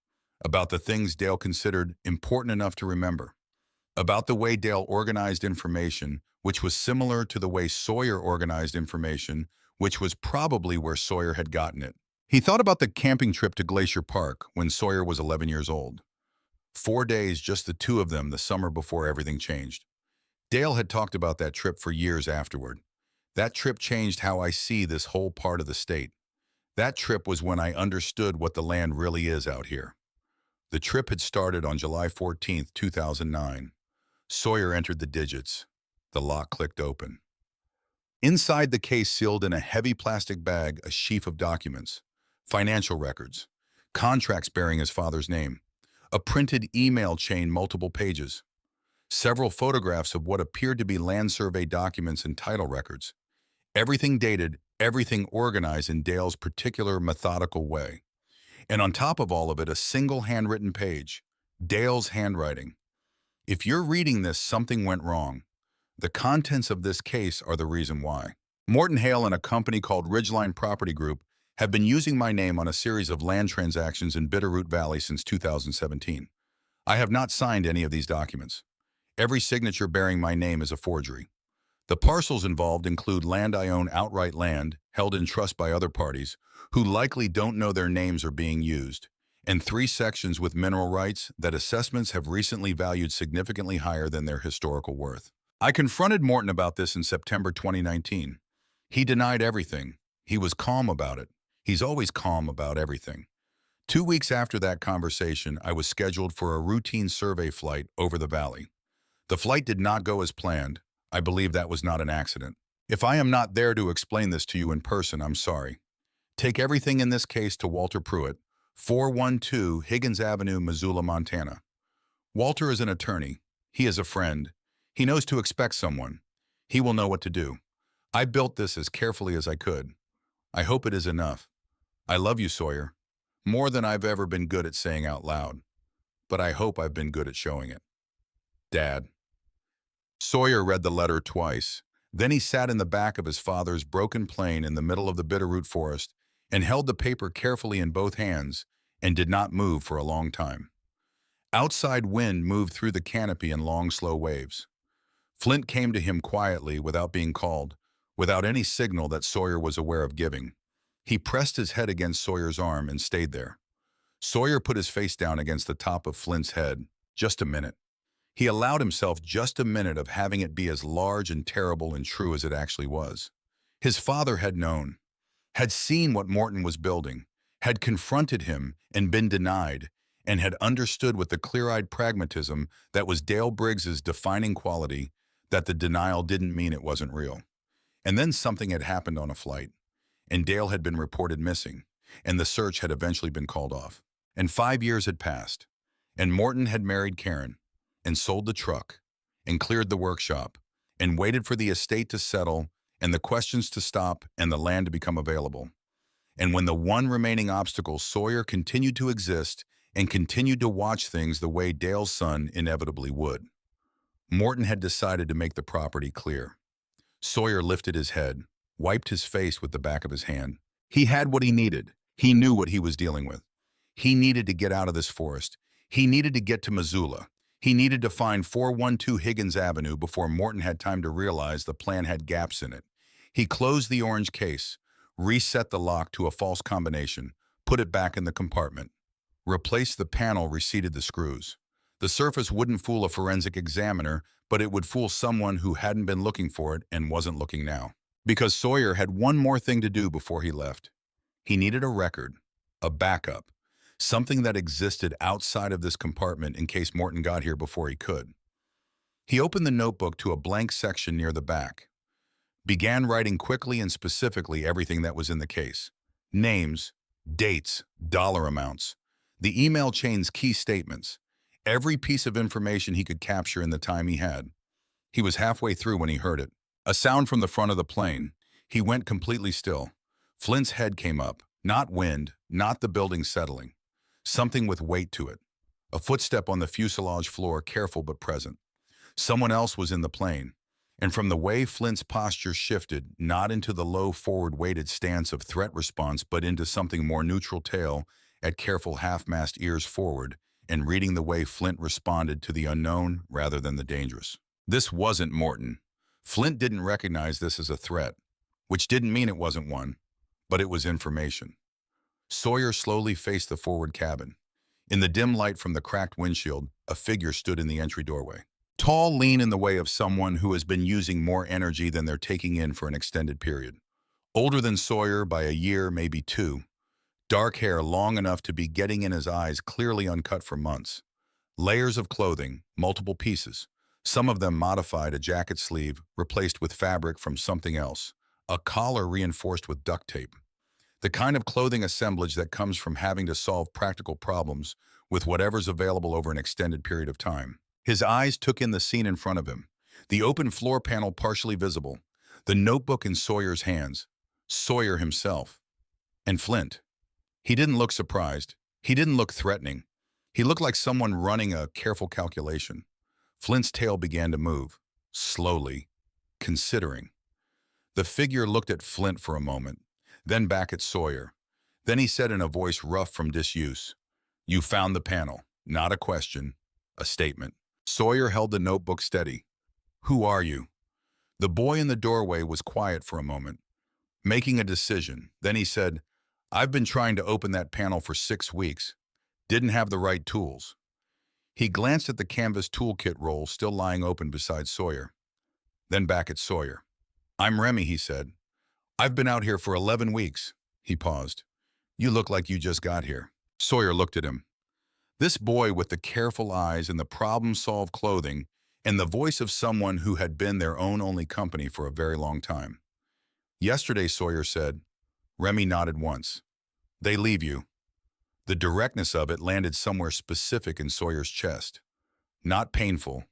about the things Dale considered important enough to remember, about the way Dale organized information, which was similar to the way Sawyer organized information, which was probably where Sawyer had gotten it. He thought about the camping trip to Glacier Park when Sawyer was 11 years old. 4 days, just the 2 of them, the summer before everything changed. Dale had talked about that trip for years afterward. That trip changed how I see this whole part of the state. That trip was when I understood what the land really is out here. The trip had started on July 14, 2009. Sawyer entered the digits. The lock clicked open. Inside the case, sealed in a heavy plastic bag, a sheaf of documents, financial records, contracts bearing his father's name, a printed email chain, multiple pages, several photographs of what appeared to be land survey documents and title records. Everything dated, everything organized in Dale's particular methodical way. And on top of all of it, a single handwritten page, Dale's handwriting. If you're reading this, something went wrong. The contents of this case are the reason why. Morton Hale and a company called Ridgeline Property Group have been using my name on a series of land transactions in Bitterroot Valley since 2017. I have not signed any of these documents. Every signature bearing my name is a forgery. The parcels involved include land I own, outright land, held in trust by other parties, who likely don't know their names are being used, and 3 sections with mineral rights that assessments have recently valued significantly higher than their historical worth. I confronted Morton about this in September 2019. He denied everything. He was calm about it. He's always calm about everything. 2 weeks after that conversation, I was scheduled for a routine survey flight over the valley. The flight did not go as planned. I believe that was not an accident. If I am not there to explain this to you in person, I'm sorry. Take everything in this case to Walter Pruitt, 412 Higgins Avenue, Missoula, Montana. Walter is an attorney. He is a friend. He knows to expect someone. He will know what to do. I built this as carefully as I could. I hope it is enough. I love you, Sawyer. More than I've ever been good at saying out loud. But I hope I've been good at showing it. Dad. Sawyer read the letter twice. Then he sat in the back of his father's broken plane in the middle of the bitterroot forest and held the paper carefully in both hands and did not move for a long time. Outside wind moved through the canopy in long, slow waves. Flint came to him quietly without being called, without any signal that Sawyer was aware of giving. He pressed his head against Sawyer's arm and stayed there. Sawyer put his face down against the top of Flint's head. Just a minute. He allowed himself just a minute of having it be as large and terrible and true as it actually was. His father had known, had seen what Morton was building, had confronted him and been denied, and had understood with the clear-eyed pragmatism that was Dale Briggs's defining quality that the denial didn't mean it wasn't real. And then something had happened on a flight, and Dale had been reported missing, and the search had eventually been called off. And 5 years had passed, and Morton had married Karen, and sold the truck, and cleared the workshop, and waited for the estate to settle, and the questions to stop, and the land to become available. And when the one remaining obstacle, Sawyer continued to exist, and continued to watch things the way Dale's son inevitably would. Morton had decided to make the property clear. Sawyer lifted his head, wiped his face with the back of his hand. He had what he needed. He knew what he was dealing with. He needed to get out of this forest. He needed to get to Missoula. He needed to find 412 Higgins Avenue before Morton had time to realize the plan had gaps in it. He closed the orange case, reset the lock to a false combination, put it back in the compartment, replaced the panel, reseated the screws. The surface wouldn't fool a forensic examiner, but it would fool someone who hadn't been looking for it and wasn't looking now. Because Sawyer had one more thing to do before he left. He needed a record, a backup, something that existed outside of this compartment in case Morton got here before he could. He opened the notebook to a blank section near the back, began writing quickly and specifically everything that was in the case. Names, dates, dollar amounts, the email chain's key statements, every piece of information he could capture in the time he had. He was halfway through when he heard it. A sound from the front of the plane. He went completely still. Flint's head came up. Not wind, not the building settling. Something with weight to it. A footstep on the fuselage floor, careful but present. Someone else was in the plane. And from the way Flint's posture shifted, not into the low forward-weighted stance of threat response, but into something more neutral, tail at careful half-mast, ears forward, and reading the way Flint responded to the unknown rather than the dangerous. This wasn't Morton. Flint didn't recognize this as a threat, which didn't mean it wasn't one, but it was information. Sawyer slowly faced the forward cabin. In the dim light from the cracked windshield, a figure stood in the entry doorway. Tall, lean, in the way of someone who has been using more energy than they're taking in for an extended period. Older than Sawyer by a year, maybe two. Dark hair long enough to be getting in his eyes, clearly uncut for months. Layers of clothing, multiple pieces. Some of them modified, a jacket sleeve replaced with fabric from something else. A collar reinforced with duct tape. The kind of clothing assemblage that comes from having to solve practical problems with whatever's available over an extended period of time. His eyes took in the scene in front of him. The open floor panel partially visible. The notebook in Sawyer's hands. Sawyer himself. And Flint. He didn't look surprised. He didn't look threatening. He looked like someone running a careful calculation. Flint's tail began to move, slowly, considering. The figure looked at Flint for a moment, then back at Sawyer. Then he said in a voice rough from disuse, "You found the panel." Not a question, a statement. Sawyer held the notebook steady. "Who are you?" The boy in the doorway was quiet for a moment, making a decision. Then he said, "I've been trying to open that panel for 6 weeks. Didn't have the right tools." He glanced at the canvas toolkit roll still lying open beside Sawyer. then back at Sawyer. "I'm Remy," he said. "I've been out here for 11 weeks." He paused. "You look like you just got here." Sawyer looked at him. This boy with the careful eyes and the problem-solved clothing and the voice of someone who had been their own only company for a very long time. "Yesterday," Sawyer said. Remy nodded once. "They leave you." The directness of it landed somewhere specific in Sawyer's chest. Not painful,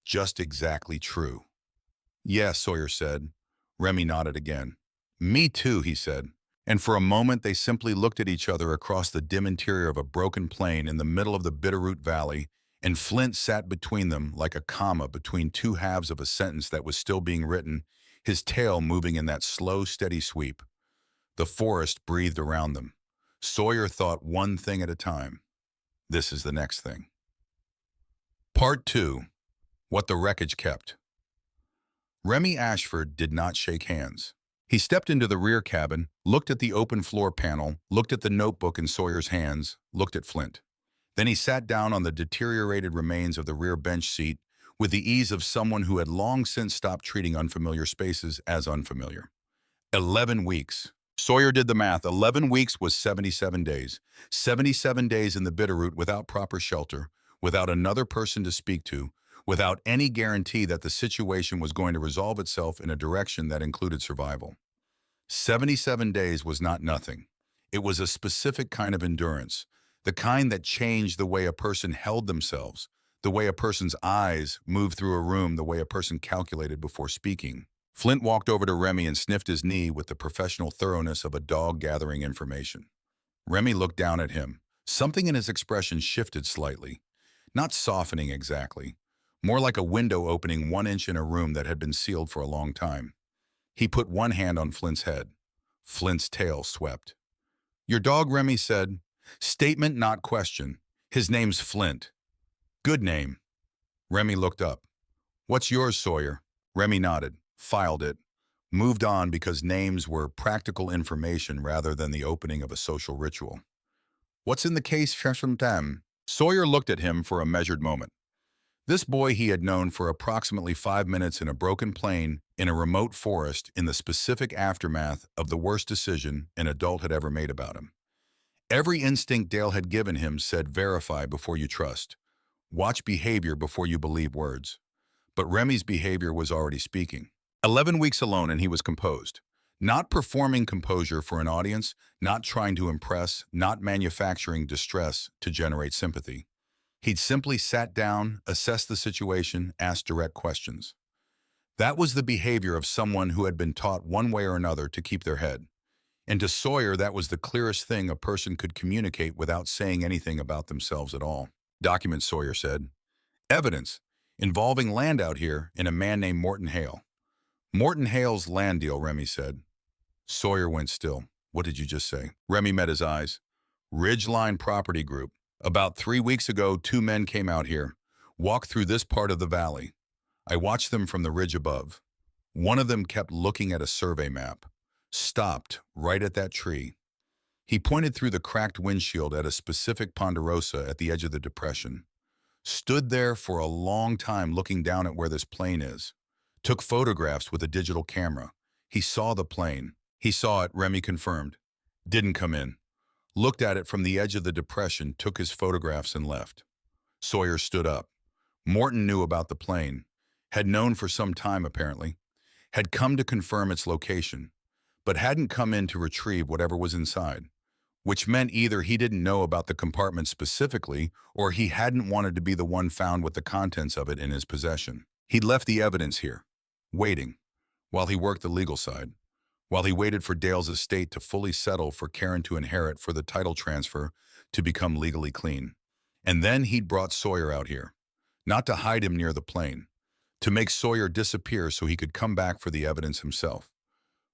just exactly true. "Yes," Sawyer said. Remy nodded again. "Me too," he said. And for a moment they simply looked at each other across the dim interior of a broken plain in the middle of the Bitterroot Valley, and Flint sat between them like a comma between two halves of a sentence that was still being written, his tail moving in that slow, steady sweep. The forest breathed around them. Sawyer thought one thing at a time. This is the next thing. Part 2. What the Wreckage Kept. Remy Ashford did not shake hands. He stepped into the rear cabin, looked at the open floor panel, looked at the notebook in Sawyer's hands, looked at Flint. Then he sat down on the deteriorated remains of the rear bench seat with the ease of someone who had long since stopped treating unfamiliar spaces as unfamiliar. 11 weeks. Sawyer did the math. 11 weeks was 77 days. 77 days in the Bitterroot without proper shelter, without another person to speak to, without any guarantee that the situation was going to resolve itself in a direction that included survival. 77 days was not nothing. It was a specific kind of endurance, the kind that changed the way a person held themselves, the way a person's eyes moved through a room, the way a person calculated before speaking. Flint walked over to Remy and sniffed his knee with the professional thoroughness of a dog gathering information. Remy looked down at him. Something in his expression shifted slightly, not softening exactly, more like a window opening 1 inch in a room that had been sealed for a long time. He put one hand on Flint's head. Flint's tail swept. "Your dog," Remy said. Statement, not question. "His name's Flint." "Good name." Remy looked up. "What's yours, Sawyer?" Remy nodded, filed it, moved on because names were practical information rather than the opening of a social ritual. "What's in the case, Sheshamtam?" Sawyer looked at him for a measured moment. This boy he had known for approximately 5 minutes in a broken plain in a remote forest in the specific aftermath of the worst decision an adult had ever made about him. Every instinct Dale had given him said verify before you trust. Watch behavior before you believe words. But Remy's behavior was already speaking. 11 weeks alone and he was composed. Not performing composure for an audience, not trying to impress, not manufacturing distress to generate sympathy. He'd simply sat down, assessed the situation, asked direct questions. That was the behavior of someone who had been taught one way or another to keep their head. And to Sawyer, that was the clearest thing a person could communicate without saying anything about themselves at all. "Documents," Sawyer said. "Evidence involving land out here and a man named Morton Hale." "Morton Hale's land deal," Remy said. Sawyer went still. "What did you just say?" Remy met his eyes. "Ridgeline Property Group. About 3 weeks ago, 2 men came out here, walked through this part of the valley. I watched them from the ridge above. One of them kept looking at a survey map, stopped right at that tree. He pointed through the cracked windshield at a specific ponderosa at the edge of the depression. Stood there for a long time looking down at where this plane is. Took photographs with a digital camera. He saw the plane. He saw it," Remy confirmed. "Didn't come in. Looked at it from the edge of the depression, took his photographs and left." Sawyer stood up. Morton knew about the plane. Had known for some time apparently. Had come to confirm its location, but hadn't come in to retrieve whatever was inside. Which meant either he didn't know about the compartment specifically, or he hadn't wanted to be the one found with the contents of it in his possession. He'd left the evidence here, waiting, while he worked the legal side, while he waited for Dale's estate to fully settle for Karen to inherit, for the title transfer to become legally clean. And then he'd brought Sawyer out here, not to hide him near the plane, to make Sawyer disappear so he could come back for the evidence himself,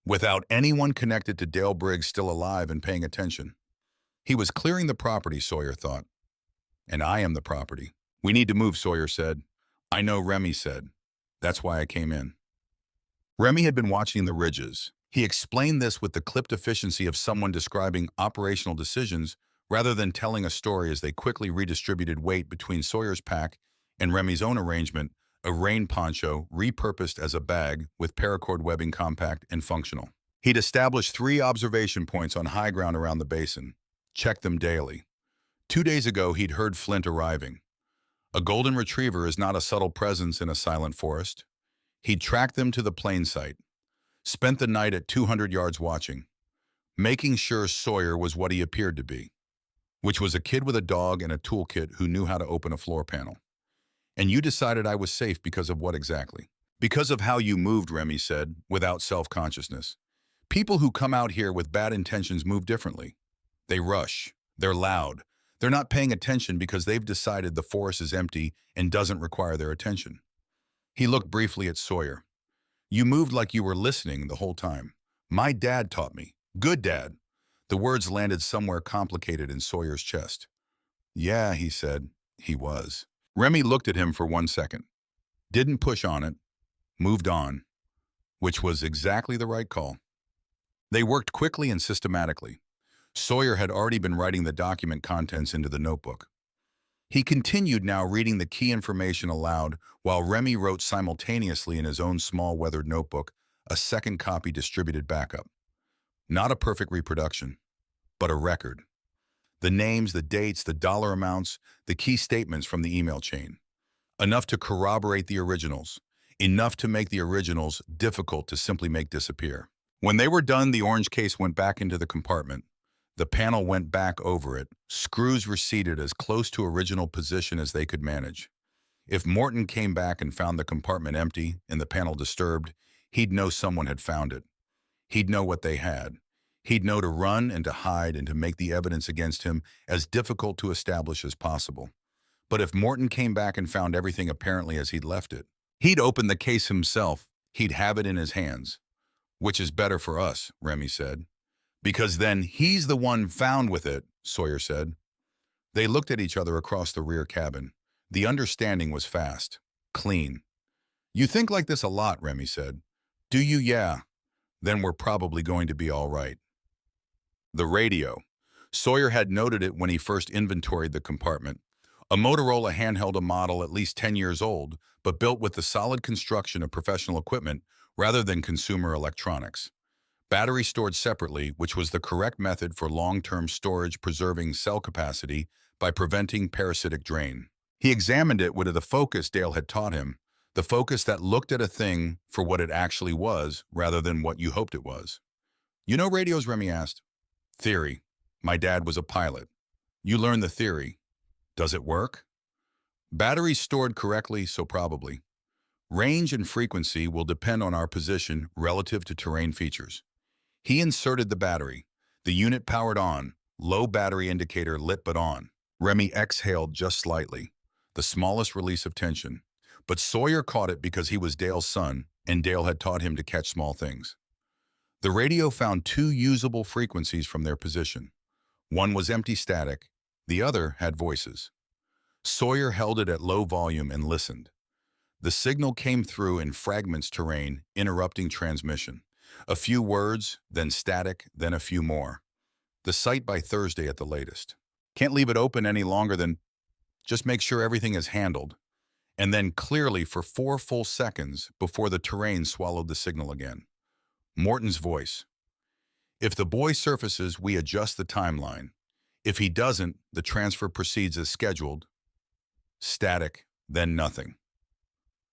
without anyone connected to Dale Briggs still alive and paying attention. He was clearing the property, Sawyer thought. "And I am the property." "We need to move," Sawyer said. "I know," Remy said. "That's why I came in." Remy had been watching the ridges. He explained this with the clipped efficiency of someone describing operational decisions rather than telling a story as they quickly redistributed weight between Sawyer's pack and Remy's own arrangement a rain poncho repurposed as a bag with paracord webbing, compact and functional. He'd established 3 observation points on high ground around the basin. Checked them daily. 2 days ago, he'd heard Flint arriving. A golden retriever is not a subtle presence in a silent forest. He'd tracked them to the plain site. Spent the night at 200 yards watching, making sure Sawyer was what he appeared to be, which was a kid with a dog and a toolkit who knew how to open a floor panel. And you decided I was safe because of what exactly? Because of how you moved, Remy said, without self-consciousness. People who come out here with bad intentions move differently. They rush. They're loud. They're not paying attention because they've decided the forest is empty and doesn't require their attention. He looked briefly at Sawyer. You moved like you were listening the whole time. My dad taught me. Good dad. The words landed somewhere complicated in Sawyer's chest. Yeah, he said. He was. Remy looked at him for 1 second. Didn't push on it. Moved on. Which was exactly the right call. They worked quickly and systematically. Sawyer had already been writing the document contents into the notebook. He continued now reading the key information aloud while Remy wrote simultaneously in his own small weathered notebook, a second copy distributed backup. Not a perfect reproduction, but a record. The names, the dates, the dollar amounts, the key statements from the email chain. Enough to corroborate the originals. Enough to make the originals difficult to simply make disappear. When they were done, the orange case went back into the compartment. The panel went back over it. Screws receded as close to original position as they could manage. If Morton came back and found the compartment empty and the panel disturbed, he'd know someone had found it. He'd know what they had. He'd know to run and to hide and to make the evidence against him as difficult to establish as possible. But if Morton came back and found everything apparently as he'd left it, he'd open the case himself. He'd have it in his hands. Which is better for us, Remy said. Because then he's the one found with it, Sawyer said. They looked at each other across the rear cabin. The understanding was fast, clean. You think like this a lot, Remy said. Do you? Yeah. Then we're probably going to be all right. The radio. Sawyer had noted it when he first inventoried the compartment. A Motorola handheld, a model at least 10 years old, but built with the solid construction of professional equipment rather than consumer electronics. Battery stored separately, which was the correct method for long-term storage, preserving cell capacity by preventing parasitic drain. He examined it with the focus Dale had taught him, the focus that looked at a thing for what it actually was rather than what you hoped it was. You know radios, Remy asked. Theory. My dad was a pilot. You learned the theory. Does it work? Batteries stored correctly, so probably. Range and frequency will depend on our position relative to terrain features. He inserted the battery. The unit powered on. Low battery indicator lit but on. Remy exhaled just slightly, the smallest release of tension. But Sawyer caught it because he was Dale's son, and Dale had taught him to catch small things. The radio found 2 usable frequencies from their position. One was empty static, the other had voices. Sawyer held it at low volume and listened. The signal came through in fragments terrain, interrupting transmission. A few words, then static, then a few more. The site by Thursday at the latest. Can't leave it open any longer than just make sure everything is handled. And then clearly for 4 full seconds before the terrain swallowed the signal again. Morton's voice. If the boy surfaces, we adjust the timeline. If he doesn't, the transfer proceeds as scheduled. Static, then nothing.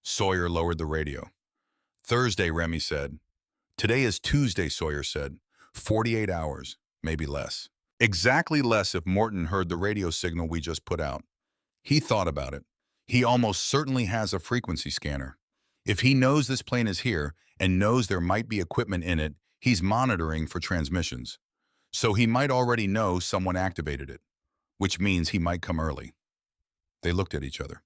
Sawyer lowered the radio. Thursday, Remy said. Today is Tuesday, Sawyer said. 48 hours, maybe less. Exactly less if Morton heard the radio signal we just put out. He thought about it. He almost certainly has a frequency scanner. If he knows this plane is here and knows there might be equipment in it, he's monitoring for transmissions. So he might already know someone activated it, which means he might come early. They looked at each other.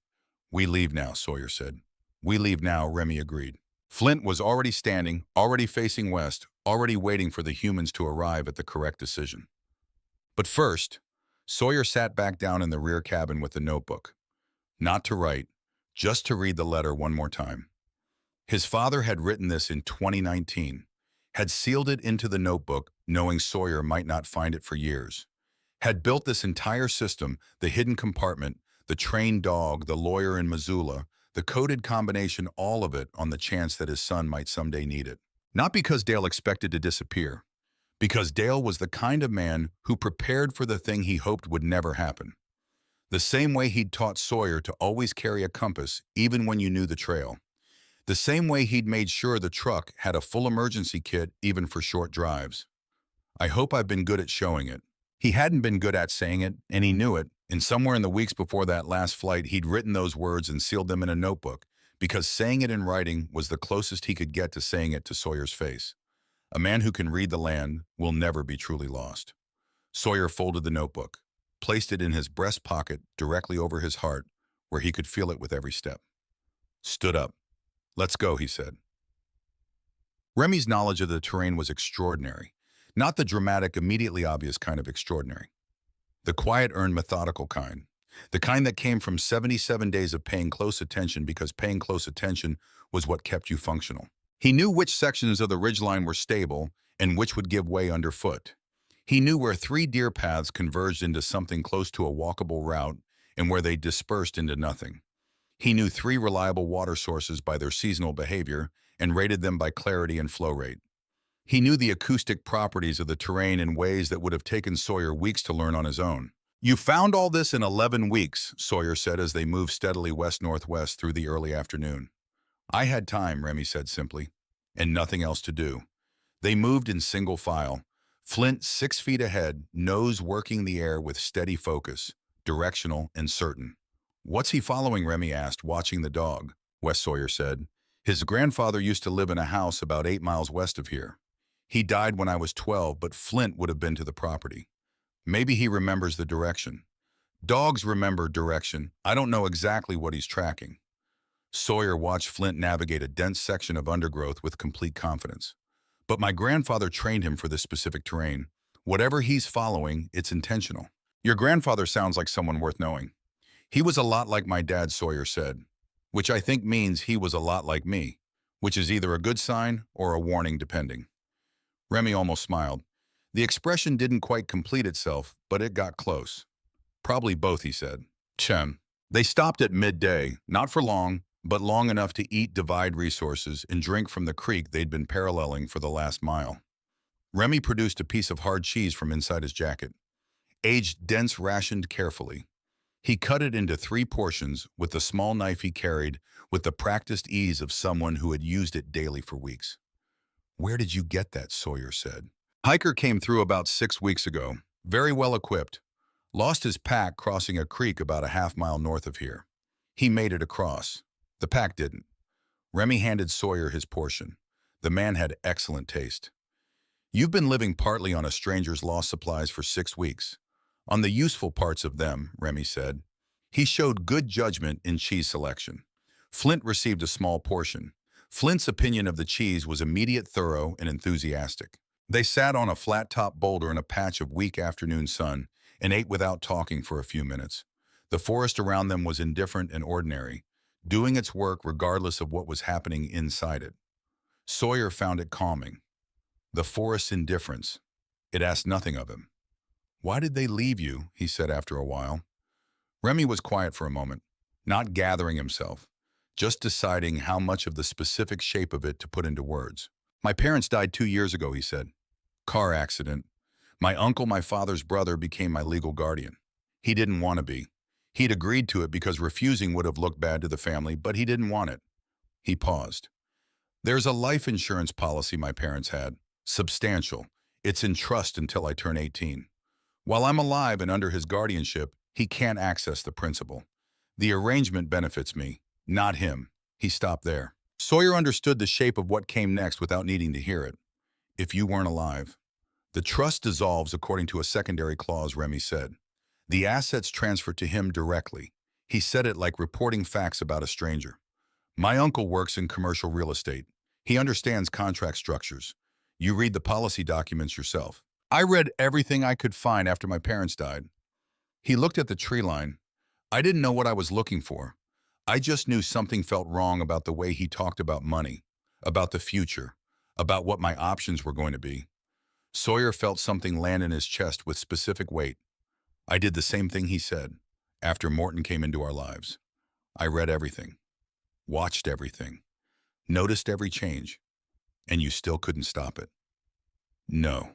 We leave now, Sawyer said. We leave now, Remy agreed. Flint was already standing, already facing west, already waiting for the humans to arrive at the correct decision. But first, Sawyer sat back down in the rear cabin with the notebook. Not to write, just to read the letter one more time. His father had written this in 2019, had sealed it into the notebook, knowing Sawyer might not find it for years. Had built this entire system, the hidden compartment, the trained dog, the lawyer in Missoula, the coded combination, all of it on the chance that his son might someday need it. Not because Dale expected to disappear, because Dale was the kind of man who prepared for the thing he hoped would never happen. The same way he'd taught Sawyer to always carry a compass even when you knew the trail. The same way he'd made sure the truck had a full emergency kit even for short drives. I hope I've been good at showing it. He hadn't been good at saying it, and he knew it, and somewhere in the weeks before that last flight, he'd written those words and sealed them in a notebook, because saying it in writing was the closest he could get to saying it to Sawyer's face. A man who can read the land will never be truly lost. Sawyer folded the notebook, placed it in his breast pocket directly over his heart, where he could feel it with every step. Stood up. "Let's go," he said. Remy's knowledge of the terrain was extraordinary, not the dramatic, immediately obvious kind of extraordinary. The quiet, earned, methodical kind. The kind that came from 77 days of paying close attention because paying close attention was what kept you functional. He knew which sections of the ridgeline were stable and which would give way underfoot. He knew where 3 deer paths converged into something close to a walkable route and where they dispersed into nothing. He knew 3 reliable water sources by their seasonal behavior and rated them by clarity and flow rate. He knew the acoustic properties of the terrain in ways that would have taken Sawyer weeks to learn on his own. "You found all this in 11 weeks, Sawyer said as they moved steadily west-northwest through the early afternoon. "I had time," Remy said simply, "and nothing else to do." They moved in single file, Flint 6 feet ahead, nose working the air with steady focus, directional and certain. "What's he following?" Remy asked, watching the dog. Wes Sawyer said, "His grandfather used to live in a house about 8 miles west of here. He died when I was 12, but Flint would have been to the property. Maybe he remembers the direction. Dogs remember direction. I don't know exactly what he's tracking." Sawyer watched Flint navigate a dense section of undergrowth with complete confidence. "But my grandfather trained him for this specific terrain. Whatever he's following, it's intentional." "Your grandfather sounds like someone worth knowing." "He was a lot like my dad," Sawyer said, "which I think means he was a lot like me, which is either a good sign or a warning depending." Remy almost smiled. The expression didn't quite complete itself, but it got close. "Probably both," he said. "Chem." They stopped at midday, not for long, but long enough to eat, divide resources, and drink from the creek they'd been paralleling for the last mile. Remy produced a piece of hard cheese from inside his jacket. Aged, dense, rationed carefully. He cut it into 3 portions with the small knife he carried, with the practiced ease of someone who had used it daily for weeks. "Where did you get that?" Sawyer said. "Hiker came through about 6 weeks ago, very well equipped. Lost his pack crossing a creek about a half-mile north of here. He made it across. The pack didn't." Remy handed Sawyer his portion. The man had excellent taste. "You've been living partly on a stranger's lost supplies for 6 weeks. On the useful parts of them," Remy said. He showed good judgment in cheese selection. Flint received a small portion. Flint's opinion of the cheese was immediate, thorough, and enthusiastic. They sat on a flat-top boulder in a patch of weak afternoon sun and ate without talking for a few minutes. The forest around them was indifferent and ordinary, doing its work regardless of what was happening inside it. Sawyer found it calming. The forest's indifference. It asked nothing of him. "Why did they leave you?" he said after a while. Remy was quiet for a moment, not gathering himself, just deciding how much of the specific shape of it to put into words. "My parents died 2 years ago," he said. "Car accident. My uncle, my father's brother, became my legal guardian. He didn't want to be. He'd agreed to it because refusing would have looked bad to the family, but he didn't want it." He paused. "There's a life insurance policy my parents had. Substantial. It's in trust until I turn 18. While I'm alive and under his guardianship, he can't access the principal. The arrangement benefits me, not him." He stopped there. Sawyer understood the shape of what came next without needing to hear it. "If you weren't alive." "The trust dissolves according to a secondary clause," Remy said. "The assets transfer to him directly." He said it like reporting facts about a stranger. "My uncle works in commercial real estate. He understands contract structures. You read the policy documents yourself. I read everything I could find after my parents died." He looked at the tree line. "I didn't know what I was looking for. I just knew something felt wrong about the way he talked about money, about the future, about what my options were going to be." Sawyer felt something land in his chest with specific weight. "I did the same thing," he said, "after Morton came into our lives. I read everything." watched everything, noticed every change, and you still couldn't stop it. No,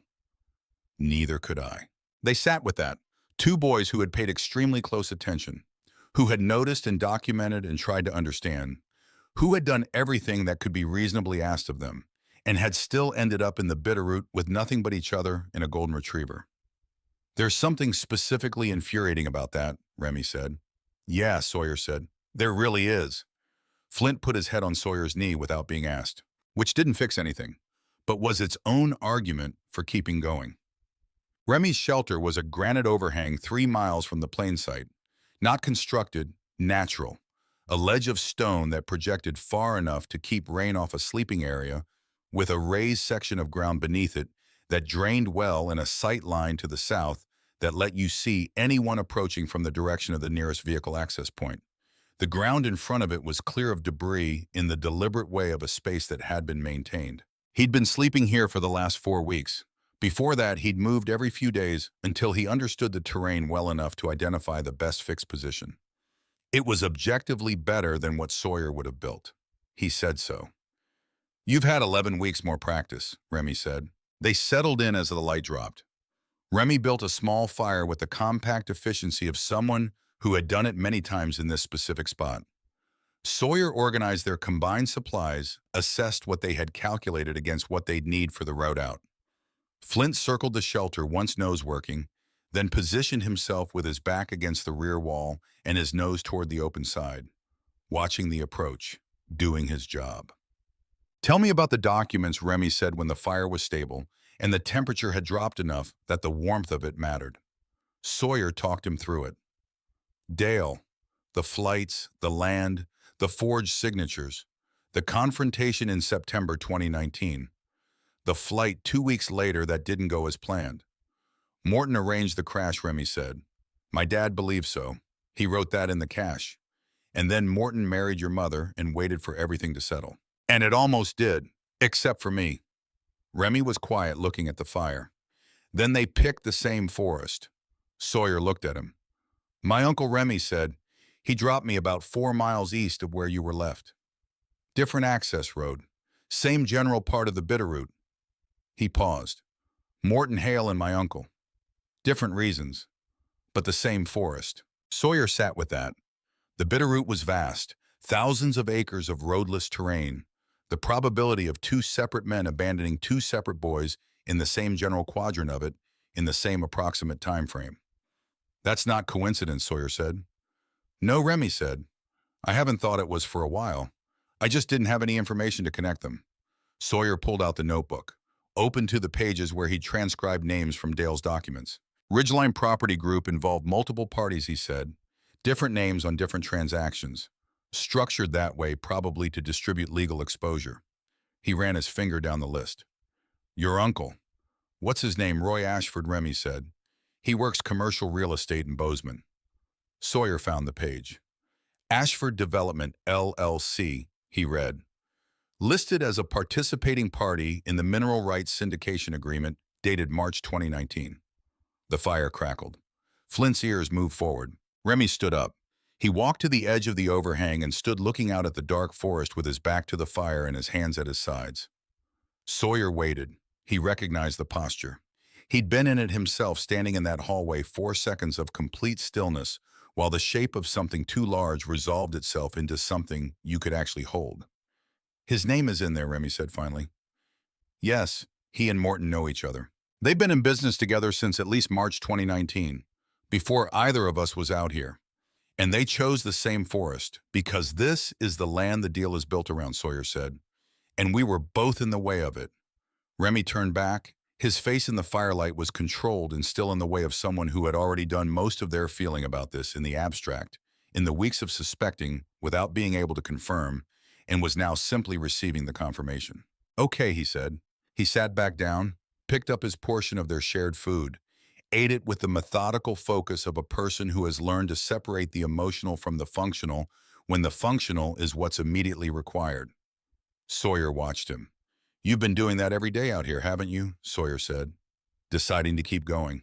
neither could I. They sat with that. Two boys who had paid extremely close attention, who had noticed and documented and tried to understand, who had done everything that could be reasonably asked of them, and had still ended up in the Bitterroot with nothing but each other and a golden retriever. There's something specifically infuriating about that, Remy said. Yeah, Sawyer said. There really is. Flint put his head on Sawyer's knee without being asked, which didn't fix anything, but was its own argument for keeping going. Remy's shelter was a granite overhang 3 miles from the plane site, not constructed, natural, a ledge of stone that projected far enough to keep rain off a sleeping area with a raised section of ground beneath it that drained well and a sight line to the south that let you see anyone approaching from the direction of the nearest vehicle access point. The ground in front of it was clear of debris in the deliberate way of a space that had been maintained. He'd been sleeping here for the last 4 weeks. Before that, he'd moved every few days until he understood the terrain well enough to identify the best fixed position. It was objectively better than what Sawyer would have built. He said so. You've had 11 weeks more practice, Remy said. They settled in as the light dropped. Remy built a small fire with the compact efficiency of someone who had done it many times in this specific spot. Sawyer organized their combined supplies, assessed what they had calculated against what they'd need for the route out. Flint circled the shelter once nose working, then positioned himself with his back against the rear wall and his nose toward the open side, watching the approach, doing his job. Tell me about the documents, Remy said when the fire was stable and the temperature had dropped enough that the warmth of it mattered. Sawyer talked him through it. Dale, the flights, the land, the forged signatures, the confrontation in September 2019, the flight 2 weeks later that didn't go as planned. Morton arranged the crash, Remy said. My dad believes so. He wrote that in the cash. And then Morton married your mother and waited for everything to settle. And it almost did, except for me. Remy was quiet, looking at the fire. Then they picked the same forest. Sawyer looked at him. My Uncle Remy said, he dropped me about 4 miles east of where you were left. Different access road. Same general part of the Bitterroot. He paused. Morton Hale and my uncle. Different reasons, but the same forest. Sawyer sat with that. The Bitterroot was vast, thousands of acres of roadless terrain. The probability of 2 separate men abandoning 2 separate boys in the same general quadrant of it in the same approximate time frame. That's not coincidence, Sawyer said. No, Remy said. I haven't thought it was for a while. I just didn't have any information to connect them. Sawyer pulled out the notebook, opened to the pages where he'd transcribed names from Dale's documents. Ridgeline Property Group involved multiple parties, he said. Different names on different transactions. Structured that way probably to distribute legal exposure. He ran his finger down the list. Your uncle. What's his name? Roy Ashford, Remy said. He works commercial real estate in Bozeman. Sawyer found the page. Ashford Development, LLC, he read. Listed as a participating party in the Mineral Rights Syndication Agreement dated March 2019. The fire crackled. Flint's ears moved forward. Remy stood up. He walked to the edge of the overhang and stood looking out at the dark forest with his back to the fire and his hands at his sides. Sawyer waited. He recognized the posture. He'd been in it himself, standing in that hallway 4 seconds of complete stillness while the shape of something too large resolved itself into something you could actually hold. His name is in there, Remy said finally. Yes, he and Morton know each other. They've been in business together since at least March 2019, before either of us was out here. And they chose the same forest, because this is the land the deal is built around, Sawyer said. And we were both in the way of it. Remy turned back. His face in the firelight was controlled and still in the way of someone who had already done most of their feeling about this in the abstract, in the weeks of suspecting without being able to confirm, and was now simply receiving the confirmation. Okay, he said. He sat back down, picked up his portion of their shared food, ate it with the methodical focus of a person who has learned to separate the emotional from the functional when the functional is what's immediately required. Sawyer watched him. You've been doing that every day out here, haven't you? Sawyer said, deciding to keep going.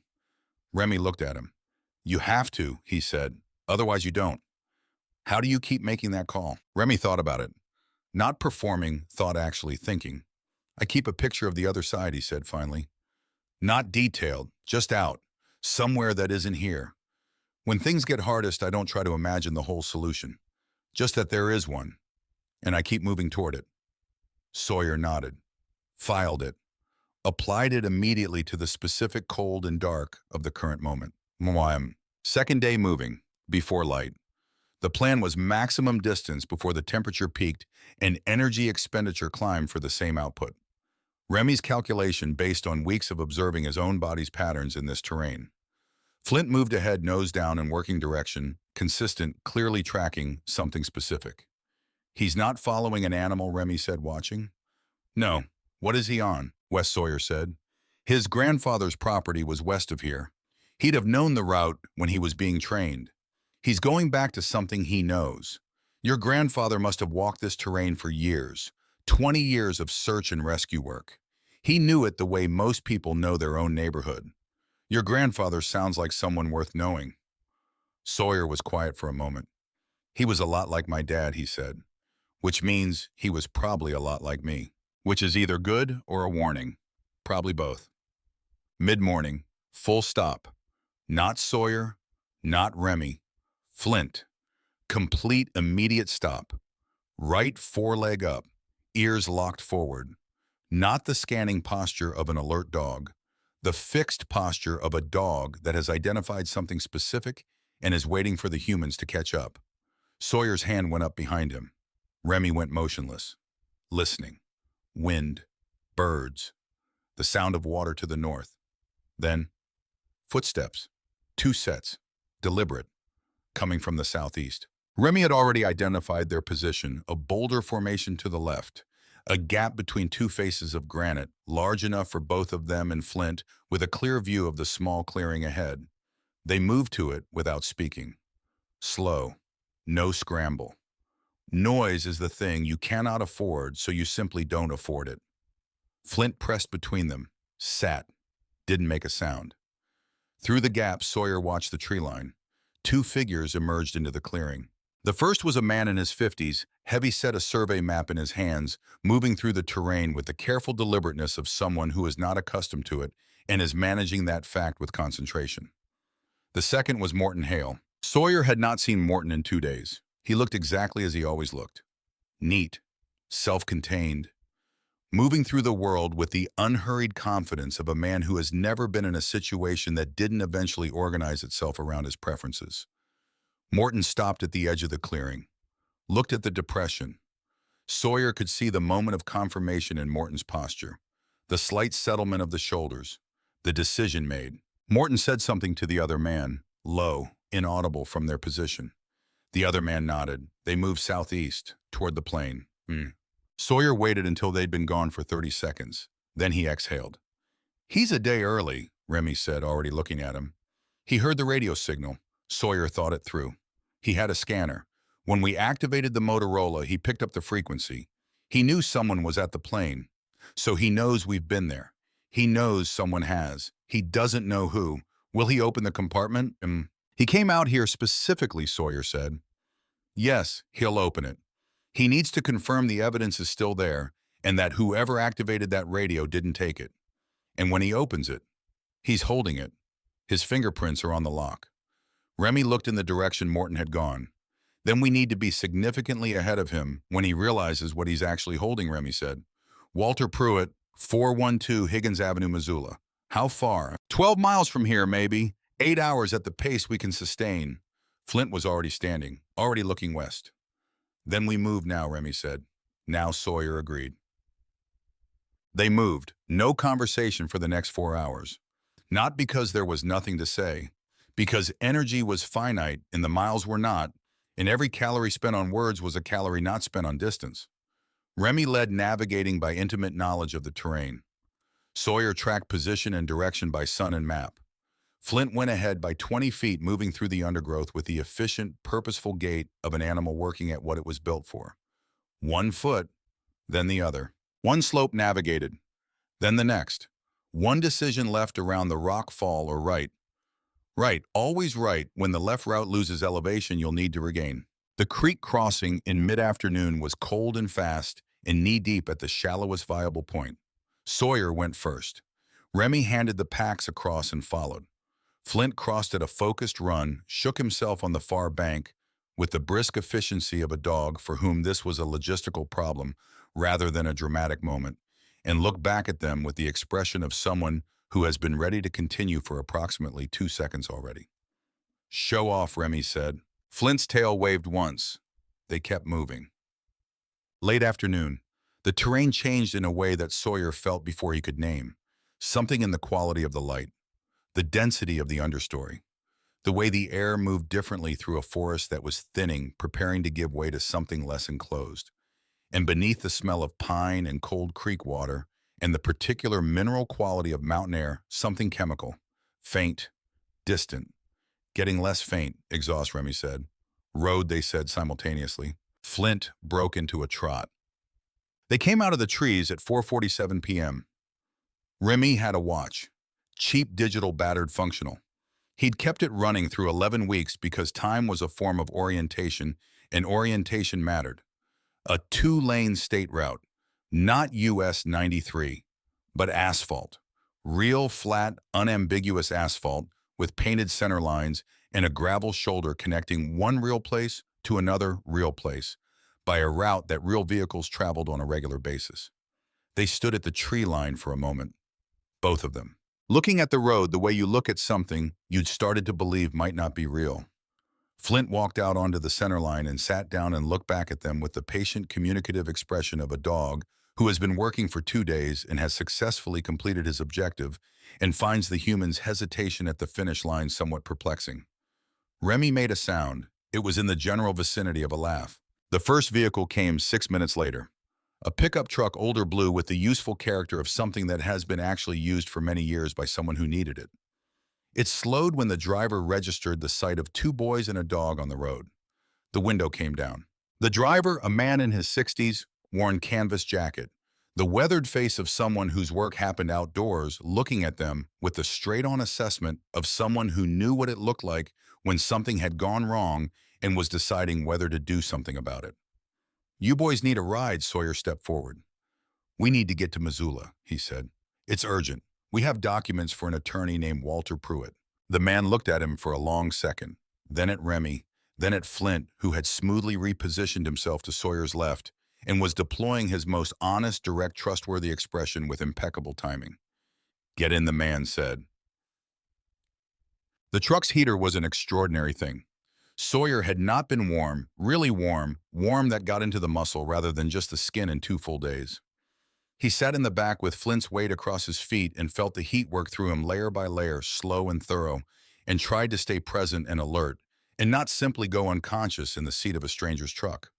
Remy looked at him. You have to, he said. Otherwise you don't. How do you keep making that call? Remy thought about it. Not performing, thought actually thinking. I keep a picture of the other side, he said finally. Not detailed, just out. Somewhere that isn't here. When things get hardest, I don't try to imagine the whole solution. Just that there is one. And I keep moving toward it. Sawyer nodded. Filed it. Applied it immediately to the specific cold and dark of the current moment. Mwam. Second day moving, before light. The plan was maximum distance before the temperature peaked and energy expenditure climbed for the same output. Remy's calculation based on weeks of observing his own body's patterns in this terrain. Flint moved ahead, nose down in working direction, consistent, clearly tracking something specific. He's not following an animal, Remy said, watching. No. What is he on? Wes Sawyer said. His grandfather's property was west of here. He'd have known the route when he was being trained. He's going back to something he knows. Your grandfather must have walked this terrain for years, 20 years of search and rescue work. He knew it the way most people know their own neighborhood. Your grandfather sounds like someone worth knowing. Sawyer was quiet for a moment. He was a lot like my dad, he said, which means he was probably a lot like me, which is either good or a warning. Probably both. Mid-morning, full stop. Not Sawyer, not Remy. Flint. Complete immediate stop. Right foreleg up, ears locked forward. Not the scanning posture of an alert dog. The fixed posture of a dog that has identified something specific and is waiting for the humans to catch up. Sawyer's hand went up behind him. Remy went motionless, listening. Wind, birds, the sound of water to the north. Then, footsteps, 2 sets, deliberate, coming from the southeast. Remy had already identified their position, a boulder formation to the left, a gap between 2 faces of granite, large enough for both of them and Flint, with a clear view of the small clearing ahead. They moved to it without speaking. Slow, no scramble. Noise is the thing you cannot afford, so you simply don't afford it. Flint pressed between them, sat, didn't make a sound. Through the gap, Sawyer watched the tree line. 2 figures emerged into the clearing. The first was a man in his 50s, heavy-set a survey map in his hands, moving through the terrain with the careful deliberateness of someone who is not accustomed to it and is managing that fact with concentration. The second was Morton Hale. Sawyer had not seen Morton in 2 days. He looked exactly as he always looked. Neat, self-contained, moving through the world with the unhurried confidence of a man who has never been in a situation that didn't eventually organize itself around his preferences. Morton stopped at the edge of the clearing, looked at the depression. Sawyer could see the moment of confirmation in Morton's posture, the slight settlement of the shoulders, the decision made. Morton said something to the other man, low, inaudible from their position. The other man nodded. They moved southeast, toward the plain. Sawyer waited until they'd been gone for 30 seconds. Then he exhaled. He's a day early, Remy said, already looking at him. He heard the radio signal. Sawyer thought it through. He had a scanner. When we activated the Motorola, he picked up the frequency. He knew someone was at the plane. So he knows we've been there. He knows someone has. He doesn't know who. Will he open the compartment? He came out here specifically, Sawyer said. Yes, he'll open it. He needs to confirm the evidence is still there and that whoever activated that radio didn't take it. And when he opens it, he's holding it. His fingerprints are on the lock. Remy looked in the direction Morton had gone. Then we need to be significantly ahead of him when he realizes what he's actually holding, Remy said. Walter Pruitt, 412 Higgins Avenue, Missoula. How far? 12 miles from here, maybe. 8 hours at the pace we can sustain. Flint was already standing, already looking west. Then we move now, Remy said. Now Sawyer agreed. They moved. No conversation for the next 4 hours. Not because there was nothing to say, because energy was finite and the miles were not, and every calorie spent on words was a calorie not spent on distance. Remy led, navigating by intimate knowledge of the terrain. Sawyer tracked position and direction by sun and map. Flint went ahead by 20 feet, moving through the undergrowth with the efficient, purposeful gait of an animal working at what it was built for. 1 foot, then the other. 1 slope navigated, then the next. 1 decision left around the rock fall or right. Right, always right. When the left route loses elevation, you'll need to regain. The creek crossing in mid-afternoon was cold and fast and knee-deep at the shallowest viable point. Sawyer went first. Remy handed the packs across and followed. Flint crossed at a focused run, shook himself on the far bank with the brisk efficiency of a dog for whom this was a logistical problem rather than a dramatic moment, and looked back at them with the expression of someone who has been ready to continue for approximately 2 seconds already. "Show off," Remy said. Flint's tail waved once. They kept moving. Late afternoon. The terrain changed in a way that Sawyer felt before he could name. Something in the quality of the light, the density of the understory, the way the air moved differently through a forest that was thinning, preparing to give way to something less enclosed. And beneath the smell of pine and cold creek water, and the particular mineral quality of mountain air, something chemical, faint, distant. "Getting less faint," Exhaust Remy said. "Road," they said simultaneously. Flint broke into a trot. They came out of the trees at 4:47 p.m. Remy had a watch. Cheap digital battered functional. He'd kept it running through 11 weeks because time was a form of orientation, and orientation mattered. A 2-lane state route, not US 93, but asphalt. Real, flat, unambiguous asphalt with painted center lines and a gravel shoulder connecting one real place to another real place by a route that real vehicles traveled on a regular basis. They stood at the tree line for a moment, both of them, looking at the road the way you look at something you'd started to believe might not be real. Flint walked out onto the center line and sat down and looked back at them with the patient, communicative expression of a dog who has been working for 2 days and has successfully completed his objective and finds the human's hesitation at the finish line somewhat perplexing. Remy made a sound. It was in the general vicinity of a laugh. The first vehicle came 6 minutes later. A pickup truck, older blue, with the useful character of something that has been actually used for many years by someone who needed it. It slowed when the driver registered the sight of 2 boys and a dog on the road. The window came down. The driver, a man in his 60s, worn canvas jacket, the weathered face of someone whose work happened outdoors, looking at them with the straight-on assessment of someone who knew what it looked like when something had gone wrong and was deciding whether to do something about it. "You boys need a ride," Sawyer stepped forward. "We need to get to Missoula," he said. "It's urgent. We have documents for an attorney named Walter Pruitt." The man looked at him for a long second, then at Remy, then at Flint, who had smoothly repositioned himself to Sawyer's left and was deploying his most honest, direct, trustworthy expression with impeccable timing. "Get in," the man said. The truck's heater was an extraordinary thing. Sawyer had not been warm, really warm, warm that got into the muscle rather than just the skin in 2 full days. He sat in the back with Flint's weight across his feet and felt the heat work through him layer by layer, slow and thorough, and tried to stay present and alert, and not simply go unconscious in the seat of a stranger's truck.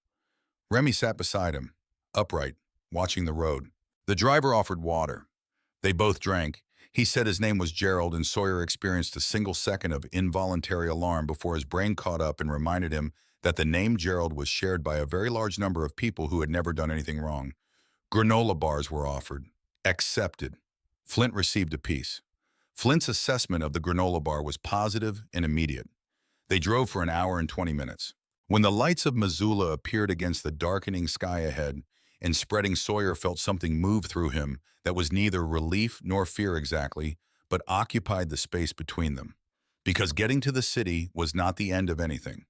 Remy sat beside him, upright, watching the road. The driver offered water. They both drank. He said his name was Gerald, and Sawyer experienced a single second of involuntary alarm before his brain caught up and reminded him that the name Gerald was shared by a very large number of people who had never done anything wrong. Granola bars were offered. Accepted. Flint received a piece. Flint's assessment of the granola bar was positive and immediate. They drove for an hour and 20 minutes. When the lights of Missoula appeared against the darkening sky ahead, and spreading, Sawyer felt something move through him that was neither relief nor fear exactly, but occupied the space between them. Because getting to the city was not the end of anything.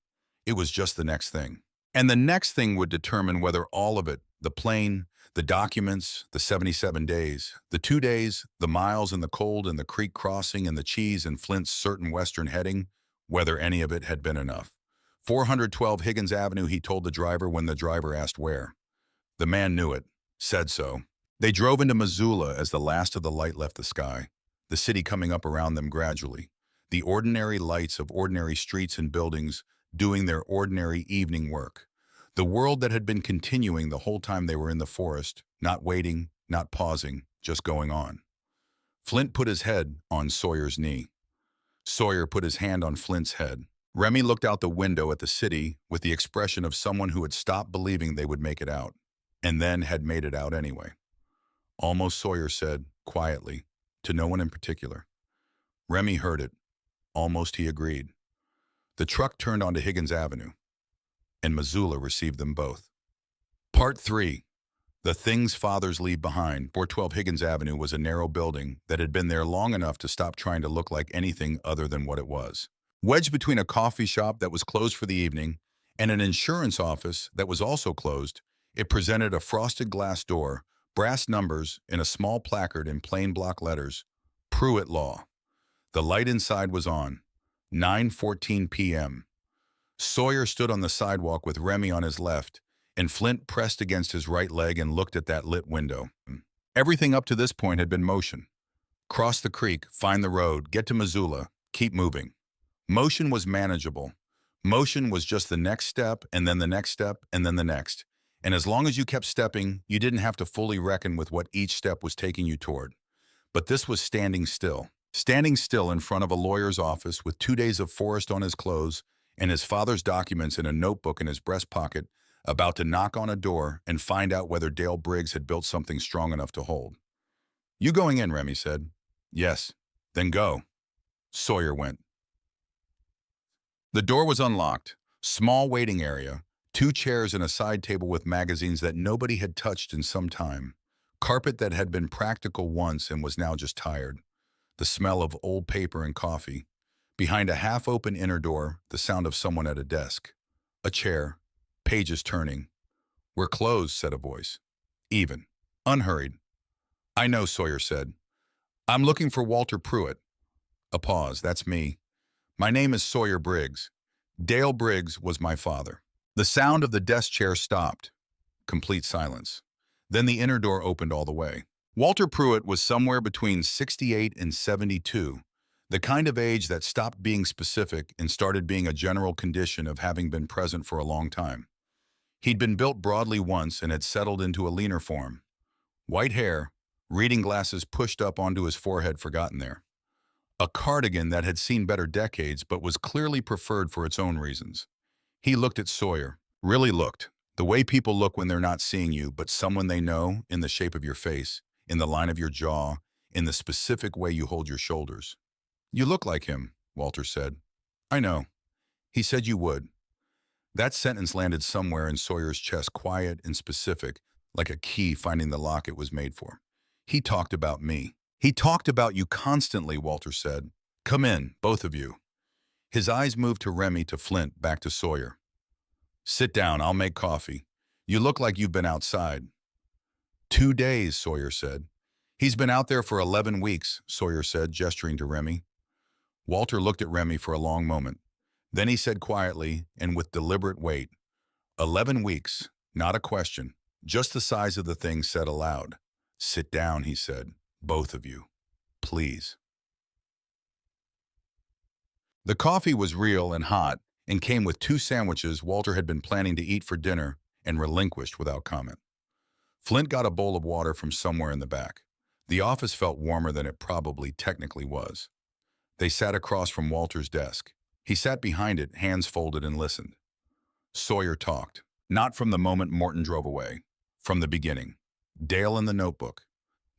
It was just the next thing. And the next thing would determine whether all of it, the plane, the documents, the 77 days, the 2 days, the miles in the cold and the creek crossing and the cheese and Flint's certain western heading, whether any of it had been enough. 412 Higgins Avenue, he told the driver when the driver asked where. The man knew it, said so. They drove into Missoula as the last of the light left the sky, the city coming up around them gradually, the ordinary lights of ordinary streets and buildings doing their ordinary evening work. The world that had been continuing the whole time they were in the forest, not waiting, not pausing, just going on. Flint put his head on Sawyer's knee. Sawyer put his hand on Flint's head. Remy looked out the window at the city with the expression of someone who had stopped believing they would make it out, and then had made it out anyway. Almost, Sawyer said, quietly, to no one in particular. Remy heard it. Almost, he agreed. The truck turned onto Higgins Avenue. and Missoula received them both. Part 3. The Things Fathers Leave Behind. 412 Higgins Avenue was a narrow building that had been there long enough to stop trying to look like anything other than what it was. Wedged between a coffee shop that was closed for the evening and an insurance office that was also closed, it presented a frosted glass door, brass numbers, and a small placard in plain block letters, Pruitt Law. The light inside was on. 9:14 p.m. Sawyer stood on the sidewalk with Remy on his left, and Flint pressed against his right leg and looked at that lit window. Everything up to this point had been motion. Cross the creek, find the road, get to Missoula, keep moving. Motion was manageable. Motion was just the next step, and then the next step, and then the next. And as long as you kept stepping, you didn't have to fully reckon with what each step was taking you toward. But this was standing still. Standing still in front of a lawyer's office with 2 days of forest on his clothes and his father's documents in a notebook in his breast pocket, about to knock on a door and find out whether Dale Briggs had built something strong enough to hold. "You going in?" Remy said. "Yes." "Then go." Sawyer went. The door was unlocked. Small waiting area. 2 chairs and a side table with magazines that nobody had touched in some time. Carpet that had been practical once and was now just tired. The smell of old paper and coffee. Behind a half-open inner door, the sound of someone at a desk. A chair. Pages turning. "We're closed," said a voice. Even. Unhurried. "I know," Sawyer said. "I'm looking for Walter Pruitt." A pause. "That's me. My name is Sawyer Briggs. Dale Briggs was my father." The sound of the desk chair stopped. Complete silence. Then the inner door opened all the way. Walter Pruitt was somewhere between 68 and 72, the kind of age that stopped being specific and started being a general condition of having been present for a long time. He'd been built broadly once and had settled into a leaner form. White hair, reading glasses pushed up onto his forehead forgotten there. A cardigan that had seen better decades but was clearly preferred for its own reasons. He looked at Sawyer, really looked, the way people look when they're not seeing you, but someone they know, in the shape of your face, in the line of your jaw, in the specific way you hold your shoulders. "You look like him," Walter said. "I know. He said you would." That sentence landed somewhere in Sawyer's chest, quiet and specific, like a key finding the lock it was made for. "He talked about me." "He talked about you constantly," Walter said. "Come in, both of you." His eyes moved to Remy, to Flint, back to Sawyer. "Sit down, I'll make coffee. You look like you've been outside." 2 days, Sawyer said. "He's been out there for 11 weeks, Sawyer said, gesturing to Remy. Walter looked at Remy for a long moment. Then he said quietly and with deliberate weight, 11 weeks, not a question, just the size of the thing said aloud. "Sit down," he said, "both of you, please." The coffee was real and hot and came with 2 sandwiches Walter had been planning to eat for dinner and relinquished without comment. Flint got a bowl of water from somewhere in the back. The office felt warmer than it probably technically was. They sat across from Walter's desk. He sat behind it, hands folded, and listened. Sawyer talked, not from the moment Morton drove away, from the beginning. Dale in the notebook,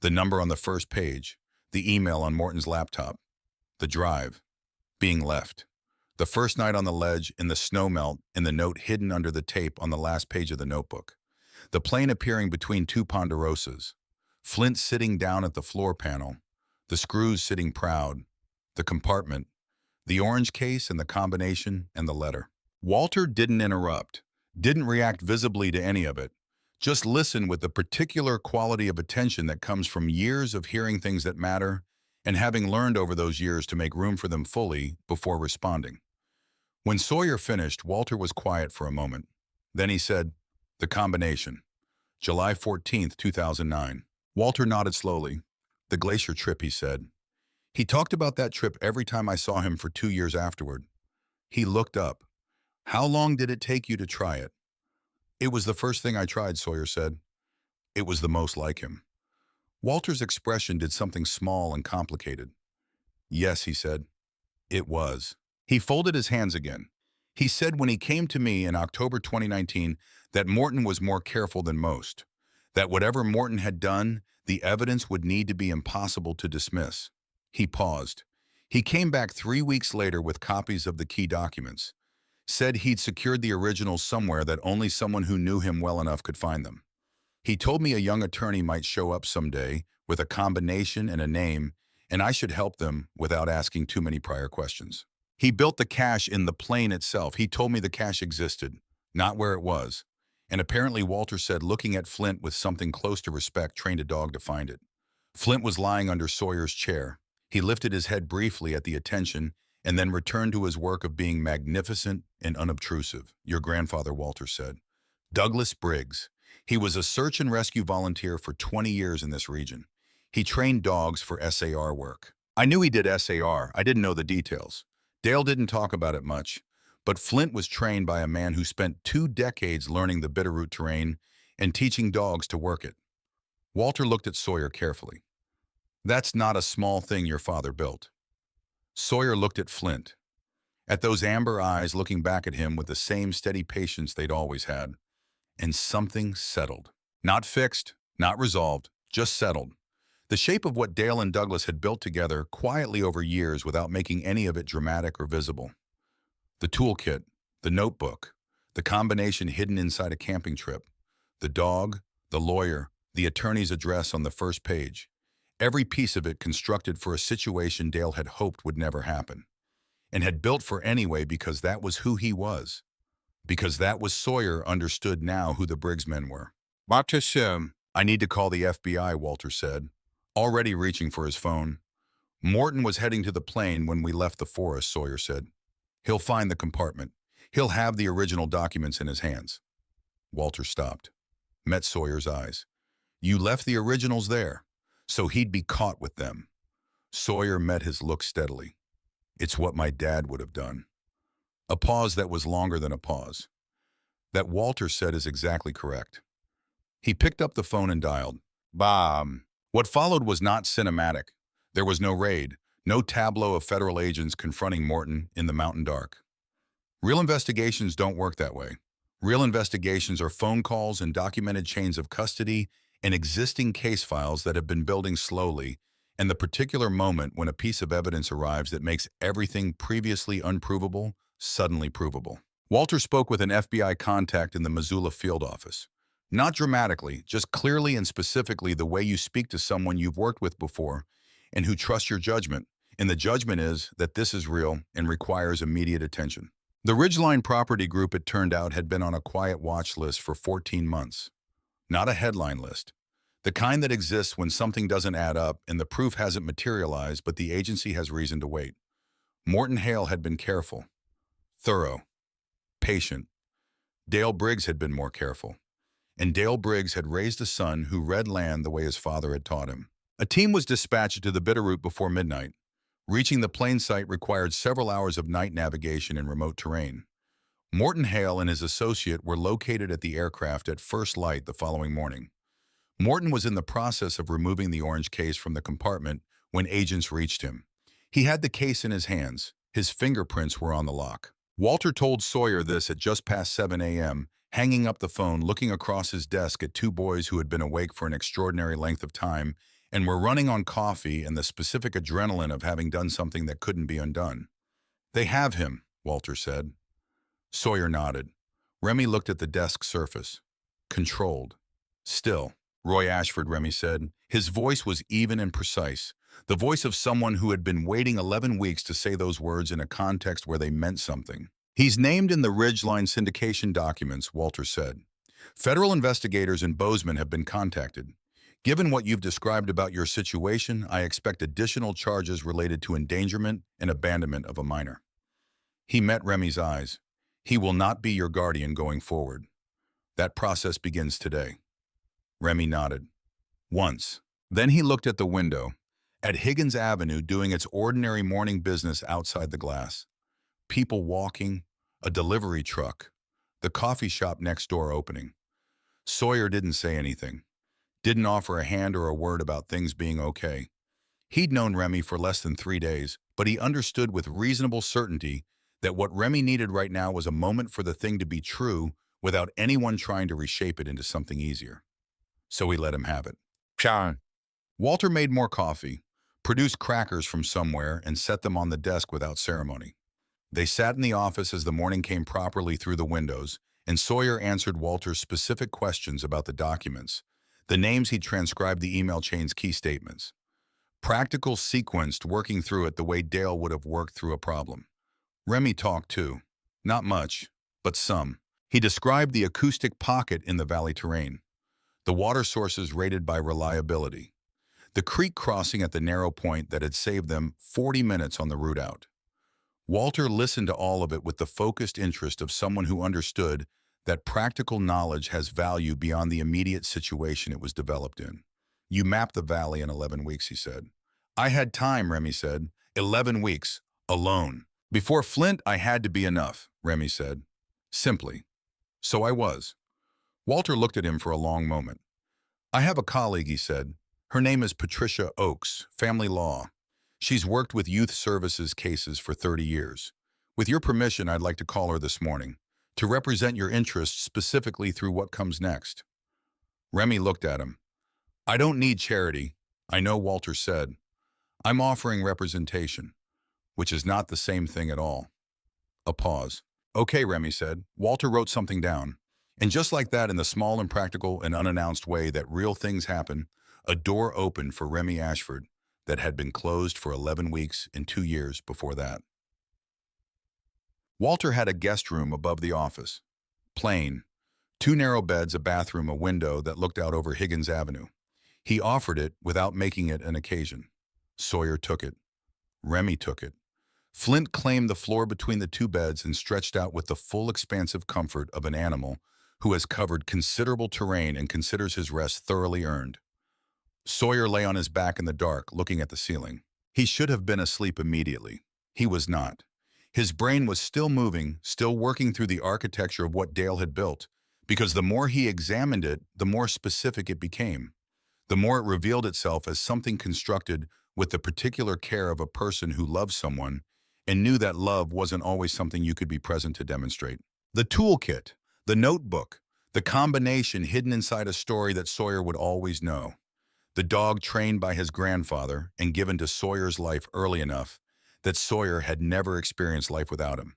the number on the first page, the email on Morton's laptop, the drive, being left, the first night on the ledge in the snowmelt, and the note hidden under the tape on the last page of the notebook, the plane appearing between 2 ponderosas, Flint sitting down at the floor panel, the screws sitting proud, the compartment, the orange case and the combination and the letter. Walter didn't interrupt, didn't react visibly to any of it, just listened with the particular quality of attention that comes from years of hearing things that matter and having learned over those years to make room for them fully before responding. When Sawyer finished, Walter was quiet for a moment. Then he said, "The combination. July 14th, 2009. Walter nodded slowly. "The glacier trip," he said. "He talked about that trip every time I saw him for 2 years afterward." He looked up. "How long did it take you to try it?" "It was the first thing I tried," Sawyer said. "It was the most like him." Walter's expression did something small and complicated. "Yes," he said. "It was." He folded his hands again. He said when he came to me in October 2019 that Morton was more careful than most, that whatever Morton had done, the evidence would need to be impossible to dismiss. He paused. He came back 3 weeks later with copies of the key documents. Said he'd secured the originals somewhere that only someone who knew him well enough could find them. He told me a young attorney might show up someday with a combination and a name, and I should help them without asking too many prior questions. He built the cache in the plane itself. He told me the cache existed, not where it was. And apparently Walter said looking at Flint with something close to respect trained a dog to find it. Flint was lying under Sawyer's chair. He lifted his head briefly at the attention and then returned to his work of being magnificent and unobtrusive, your grandfather, Walter said. Douglas Briggs. He was a search and rescue volunteer for 20 years in this region. He trained dogs for SAR work. I knew he did SAR. I didn't know the details. Dale didn't talk about it much, but Flint was trained by a man who spent 2 decades learning the Bitterroot terrain and teaching dogs to work it. Walter looked at Sawyer carefully. That's not a small thing your father built. Sawyer looked at Flint, at those amber eyes looking back at him with the same steady patience they'd always had, and something settled. Not fixed, not resolved, just settled. The shape of what Dale and Douglas had built together quietly over years without making any of it dramatic or visible. The toolkit, the notebook, the combination hidden inside a camping trip, the dog, the lawyer, the attorney's address on the first page. Every piece of it constructed for a situation Dale had hoped would never happen, and had built for anyway because that was who he was. Because that was Sawyer understood now who the Briggs men were. Walter said, I need to call the FBI, Walter said, already reaching for his phone. Morton was heading to the plane when we left the forest, Sawyer said. He'll find the compartment. He'll have the original documents in his hands. Walter stopped, met Sawyer's eyes. You left the originals there, so he'd be caught with them. Sawyer met his look steadily. It's what my dad would have done. A pause that was longer than a pause. That Walter said is exactly correct. He picked up the phone and dialed. Bob. What followed was not cinematic. There was no raid, no tableau of federal agents confronting Morton in the mountain dark. Real investigations don't work that way. Real investigations are phone calls and documented chains of custody and existing case files that have been building slowly, and the particular moment when a piece of evidence arrives that makes everything previously unprovable suddenly provable. Walter spoke with an FBI contact in the Missoula field office. Not dramatically, just clearly and specifically the way you speak to someone you've worked with before and who trusts your judgment. And the judgment is that this is real and requires immediate attention. The Ridgeline Property Group, it turned out, had been on a quiet watch list for 14 months. Not a headline list. The kind that exists when something doesn't add up and the proof hasn't materialized, but the agency has reason to wait. Morton Hale had been careful, thorough, patient. Dale Briggs had been more careful. And Dale Briggs had raised a son who read land the way his father had taught him. A team was dispatched to the Bitterroot before midnight. Reaching the plane site required several hours of night navigation in remote terrain. Morton Hale and his associate were located at the aircraft at first light the following morning. Morton was in the process of removing the orange case from the compartment when agents reached him. He had the case in his hands. His fingerprints were on the lock. Walter told Sawyer this at just past 7 a.m., hanging up the phone, looking across his desk at 2 boys who had been awake for an extraordinary length of time and were running on coffee and the specific adrenaline of having done something that couldn't be undone. They have him, Walter said. Sawyer nodded. Remy looked at the desk surface. Controlled. Still. Roy Ashford, Remy said. His voice was even and precise. The voice of someone who had been waiting 11 weeks to say those words in a context where they meant something. He's named in the Ridgeline syndication documents, Walter said. Federal investigators in Bozeman have been contacted. Given what you've described about your situation, I expect additional charges related to endangerment and abandonment of a minor. He met Remy's eyes. He will not be your guardian going forward. That process begins today. Remy nodded. Once. Then he looked at the window, at Higgins Avenue doing its ordinary morning business outside the glass. People walking, a delivery truck, the coffee shop next door opening. Sawyer didn't say anything. Didn't offer a hand or a word about things being okay. He'd known Remy for less than 3 days, but he understood with reasonable certainty that what Remy needed right now was a moment for the thing to be true without anyone trying to reshape it into something easier. So he let him have it. Sean. Walter made more coffee, produced crackers from somewhere, and set them on the desk without ceremony. They sat in the office as the morning came properly through the windows, and Sawyer answered Walter's specific questions about the documents, the names he'd transcribed the email chain's key statements. Practical sequenced, working through it the way Dale would have worked through a problem. Remy talked too. Not much, but some. He described the acoustic pocket in the valley terrain, the water sources rated by reliability, the creek crossing at the narrow point that had saved them 40 minutes on the route out. Walter listened to all of it with the focused interest of someone who understood that practical knowledge has value beyond the immediate situation it was developed in. You mapped the valley in 11 weeks, he said. I had time, Remy said. 11 weeks, alone. Before Flint, I had to be enough, Remy said. Simply. So I was. Walter looked at him for a long moment. I have a colleague, he said. Her name is Patricia Oakes, family law. She's worked with youth services cases for 30 years. With your permission, I'd like to call her this morning, to represent your interests specifically through what comes next. Remy looked at him. I don't need charity, I know, Walter said. I'm offering representation, which is not the same thing at all. A pause. Okay, Remy said. Walter wrote something down. And just like that, in the small and practical and unannounced way that real things happen, a door opened for Remy Ashford that had been closed for 11 weeks and 2 years before that. Walter had a guest room above the office. Plain. 2 narrow beds, a bathroom, a window that looked out over Higgins Avenue. He offered it without making it an occasion. Sawyer took it. Remy took it. Flint claimed the floor between the 2 beds and stretched out with the full expansive comfort of an animal who has covered considerable terrain and considers his rest thoroughly earned. Sawyer lay on his back in the dark, looking at the ceiling. He should have been asleep immediately. He was not. His brain was still moving, still working through the architecture of what Dale had built, because the more he examined it, the more specific it became. The more it revealed itself as something constructed with the particular care of a person who loved someone and knew that love wasn't always something you could be present to demonstrate. The toolkit, the notebook, the combination hidden inside a story that Sawyer would always know. The dog trained by his grandfather and given to Sawyer's life early enough that Sawyer had never experienced life without him.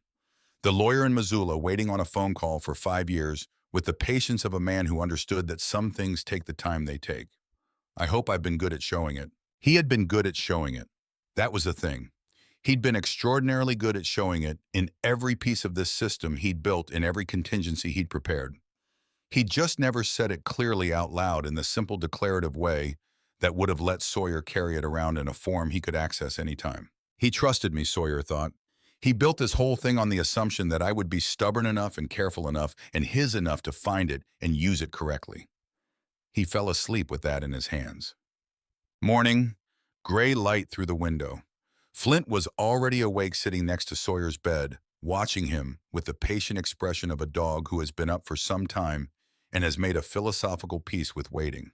The lawyer in Missoula waiting on a phone call for 5 years with the patience of a man who understood that some things take the time they take. I hope I've been good at showing it. He had been good at showing it. That was the thing. He'd been extraordinarily good at showing it in every piece of this system he'd built, in every contingency he'd prepared. He'd just never said it clearly out loud in the simple declarative way that would have let Sawyer carry it around in a form he could access anytime. He trusted me, Sawyer thought. He built this whole thing on the assumption that I would be stubborn enough and careful enough and his enough to find it and use it correctly. He fell asleep with that in his hands. Morning, gray light through the window. Flint was already awake, sitting next to Sawyer's bed, watching him with the patient expression of a dog who has been up for some time and has made a philosophical peace with waiting.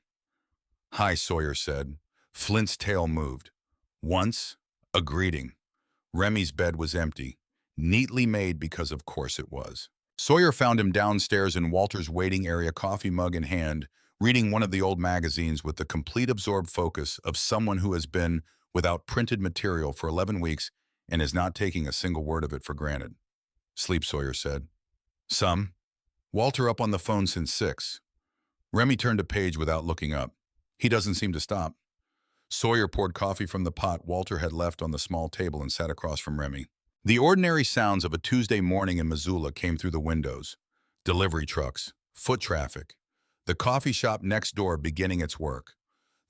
Hi, Sawyer said. Flint's tail moved. Once, a greeting. Remy's bed was empty, neatly made because of course it was. Sawyer found him downstairs in Walter's waiting area, coffee mug in hand, reading one of the old magazines with the complete absorbed focus of someone who has been without printed material for 11 weeks and is not taking a single word of it for granted. Sleep, Sawyer said. Some. Walter up on the phone since 6. Remy turned a page without looking up. He doesn't seem to stop. Sawyer poured coffee from the pot Walter had left on the small table and sat across from Remy. The ordinary sounds of a Tuesday morning in Missoula came through the windows. Delivery trucks, foot traffic, the coffee shop next door beginning its work.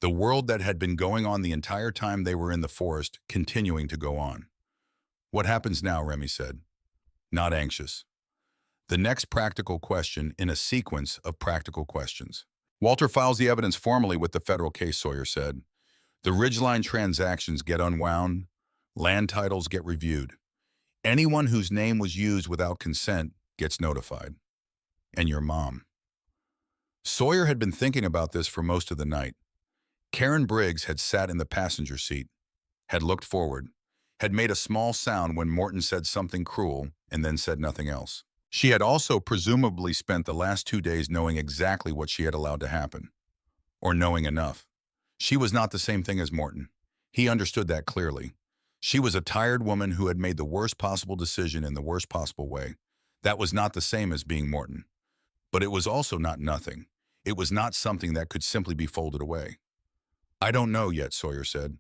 The world that had been going on the entire time they were in the forest continuing to go on. What happens now, Remy said. Not anxious. The next practical question in a sequence of practical questions. Walter files the evidence formally with the federal case, Sawyer said. The Ridgeline transactions get unwound. Land titles get reviewed. Anyone whose name was used without consent gets notified. And your mom. Sawyer had been thinking about this for most of the night. Karen Briggs had sat in the passenger seat, had looked forward, had made a small sound when Morton said something cruel and then said nothing else. She had also presumably spent the last 2 days knowing exactly what she had allowed to happen. Or knowing enough. She was not the same thing as Morton. He understood that clearly. She was a tired woman who had made the worst possible decision in the worst possible way. That was not the same as being Morton. But it was also not nothing. It was not something that could simply be folded away. "I don't know yet," Sawyer said,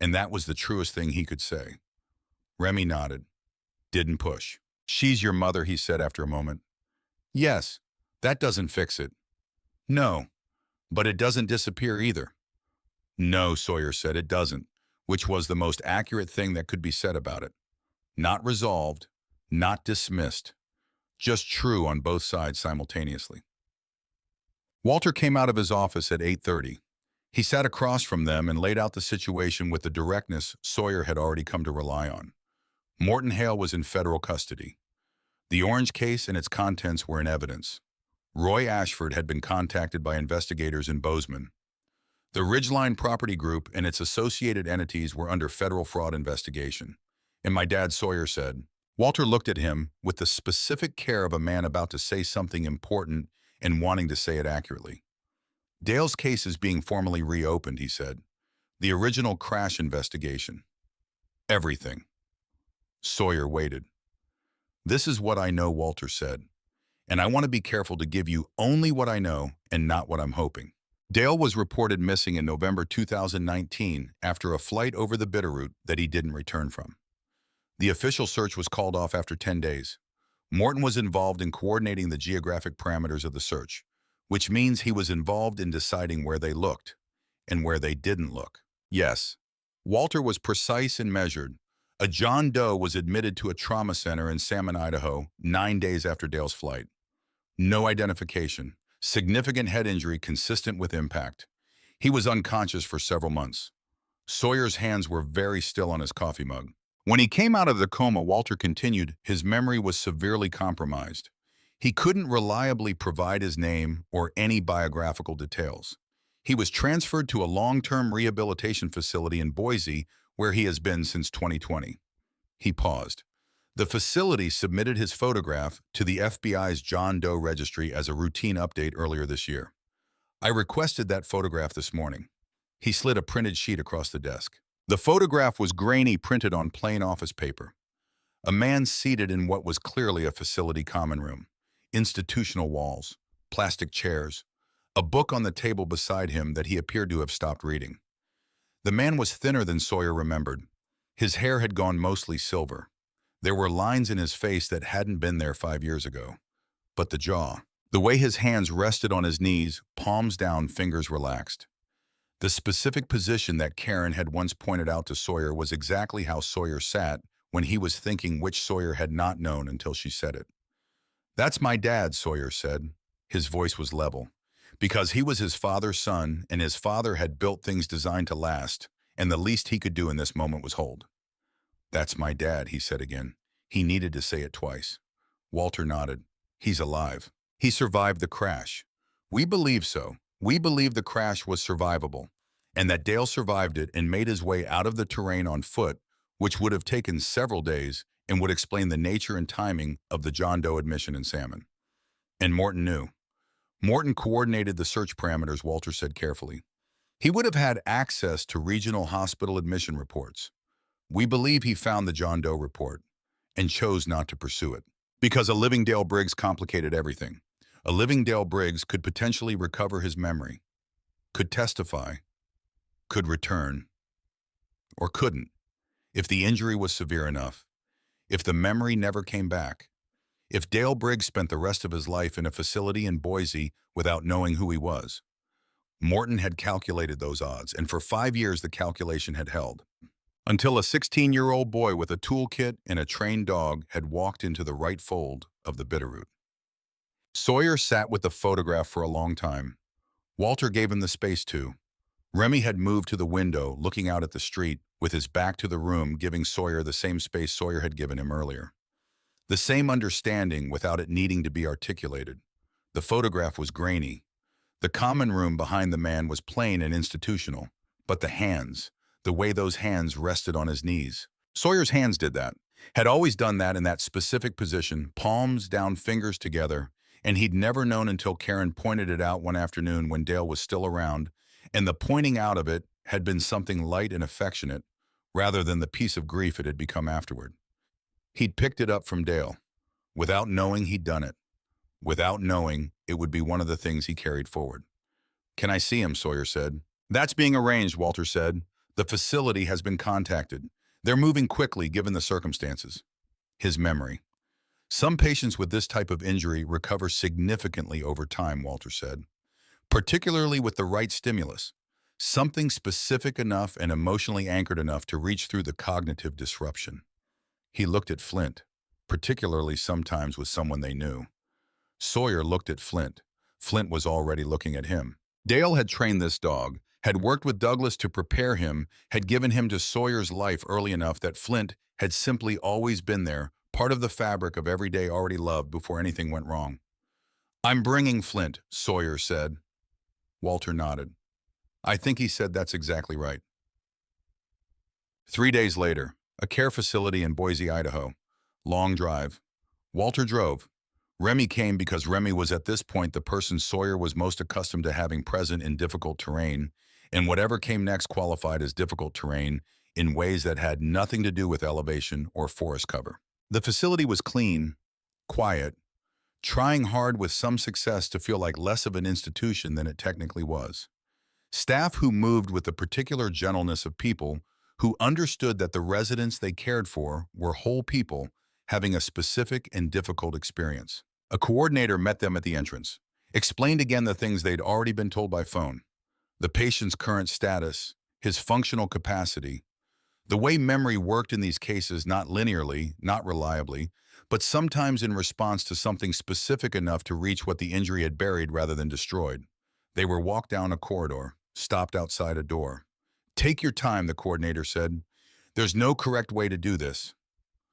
and that was the truest thing he could say. Remy nodded. "Didn't push." "She's your mother," he said after a moment. "Yes, that doesn't fix it." "No, but it doesn't disappear either." "No," Sawyer said, "it doesn't," which was the most accurate thing that could be said about it. Not resolved, not dismissed, just true on both sides simultaneously. Walter came out of his office at 8:30. He sat across from them and laid out the situation with the directness Sawyer had already come to rely on. Morton Hale was in federal custody. The orange case and its contents were in evidence. Roy Ashford had been contacted by investigators in Bozeman. The Ridgeline Property Group and its associated entities were under federal fraud investigation. And my dad, Sawyer said. Walter looked at him with the specific care of a man about to say something important and wanting to say it accurately. "Dale's case is being formally reopened," he said. "The original crash investigation. Everything." Sawyer waited. "This is what I know," Walter said. "And I want to be careful to give you only what I know and not what I'm hoping." Dale was reported missing in November 2019 after a flight over the Bitterroot that he didn't return from. The official search was called off after 10 days. Morton was involved in coordinating the geographic parameters of the search, which means he was involved in deciding where they looked and where they didn't look. Yes, Walter was precise and measured. A John Doe was admitted to a trauma center in Salmon, Idaho, 9 days after Dale's flight. No identification. Significant head injury consistent with impact. He was unconscious for several months. Sawyer's hands were very still on his coffee mug. When he came out of the coma, Walter continued, his memory was severely compromised. He couldn't reliably provide his name or any biographical details. He was transferred to a long-term rehabilitation facility in Boise, where he has been since 2020. He paused. The facility submitted his photograph to the FBI's John Doe registry as a routine update earlier this year. "I requested that photograph this morning." He slid a printed sheet across the desk. The photograph was grainy, printed on plain office paper. A man seated in what was clearly a facility common room. Institutional walls, plastic chairs, a book on the table beside him that he appeared to have stopped reading. The man was thinner than Sawyer remembered. His hair had gone mostly silver. There were lines in his face that hadn't been there 5 years ago. But the jaw, the way his hands rested on his knees, palms down, fingers relaxed. The specific position that Karen had once pointed out to Sawyer was exactly how Sawyer sat when he was thinking, which Sawyer had not known until she said it. "That's my dad," Sawyer said. His voice was level. Because he was his father's son, and his father had built things designed to last, and the least he could do in this moment was hold. "That's my dad," he said again. He needed to say it twice. Walter nodded. "He's alive. He survived the crash. We believe so. We believe the crash was survivable, and that Dale survived it and made his way out of the terrain on foot, which would have taken several days and would explain the nature and timing of the John Doe admission in Salmon." And Morton knew. Morton coordinated the search parameters, Walter said carefully. He would have had access to regional hospital admission reports. "We believe he found the John Doe report and chose not to pursue it. Because a living Dale Briggs complicated everything. A living Dale Briggs could potentially recover his memory, could testify, could return, or couldn't, if the injury was severe enough, if the memory never came back, if Dale Briggs spent the rest of his life in a facility in Boise without knowing who he was. Morton had calculated those odds, and for 5 years the calculation had held. Until a 16-year-old boy with a toolkit and a trained dog had walked into the right fold of the Bitterroot. Sawyer sat with the photograph for a long time. Walter gave him the space to. Remy had moved to the window, looking out at the street, with his back to the room, giving Sawyer the same space Sawyer had given him earlier. The same understanding without it needing to be articulated. The photograph was grainy. The common room behind the man was plain and institutional, but the hands, the way those hands rested on his knees. Sawyer's hands did that, had always done that in that specific position, palms down, fingers together, and he'd never known until Karen pointed it out one afternoon when Dale was still around, and the pointing out of it had been something light and affectionate, rather than the piece of grief it had become afterward. He'd picked it up from Dale, without knowing he'd done it, without knowing it would be one of the things he carried forward. "Can I see him?" Sawyer said. "That's being arranged," Walter said. "The facility has been contacted. They're moving quickly given the circumstances." His memory. "Some patients with this type of injury recover significantly over time," Walter said, "particularly with the right stimulus, something specific enough and emotionally anchored enough to reach through the cognitive disruption." He looked at Flint, particularly sometimes with someone they knew. Sawyer looked at Flint. Flint was already looking at him. Dale had trained this dog, had worked with Douglas to prepare him, had given him to Sawyer's life early enough that Flint had simply always been there, part of the fabric of every day already loved before anything went wrong. "I'm bringing Flint," Sawyer said. Walter nodded. "I think he said that's exactly right." 3 days later, a care facility in Boise, Idaho. Long drive. Walter drove. Remy came because Remy was at this point the person Sawyer was most accustomed to having present in difficult terrain, and whatever came next qualified as difficult terrain in ways that had nothing to do with elevation or forest cover. The facility was clean, quiet, trying hard with some success to feel like less of an institution than it technically was. Staff who moved with the particular gentleness of people who understood that the residents they cared for were whole people having a specific and difficult experience. A coordinator met them at the entrance, explained again the things they'd already been told by phone: the patient's current status, his functional capacity, the way memory worked in these cases, not linearly, not reliably, but sometimes in response to something specific enough to reach what the injury had buried rather than destroyed. They were walked down a corridor, stopped outside a door. "Take your time," the coordinator said. "There's no correct way to do this."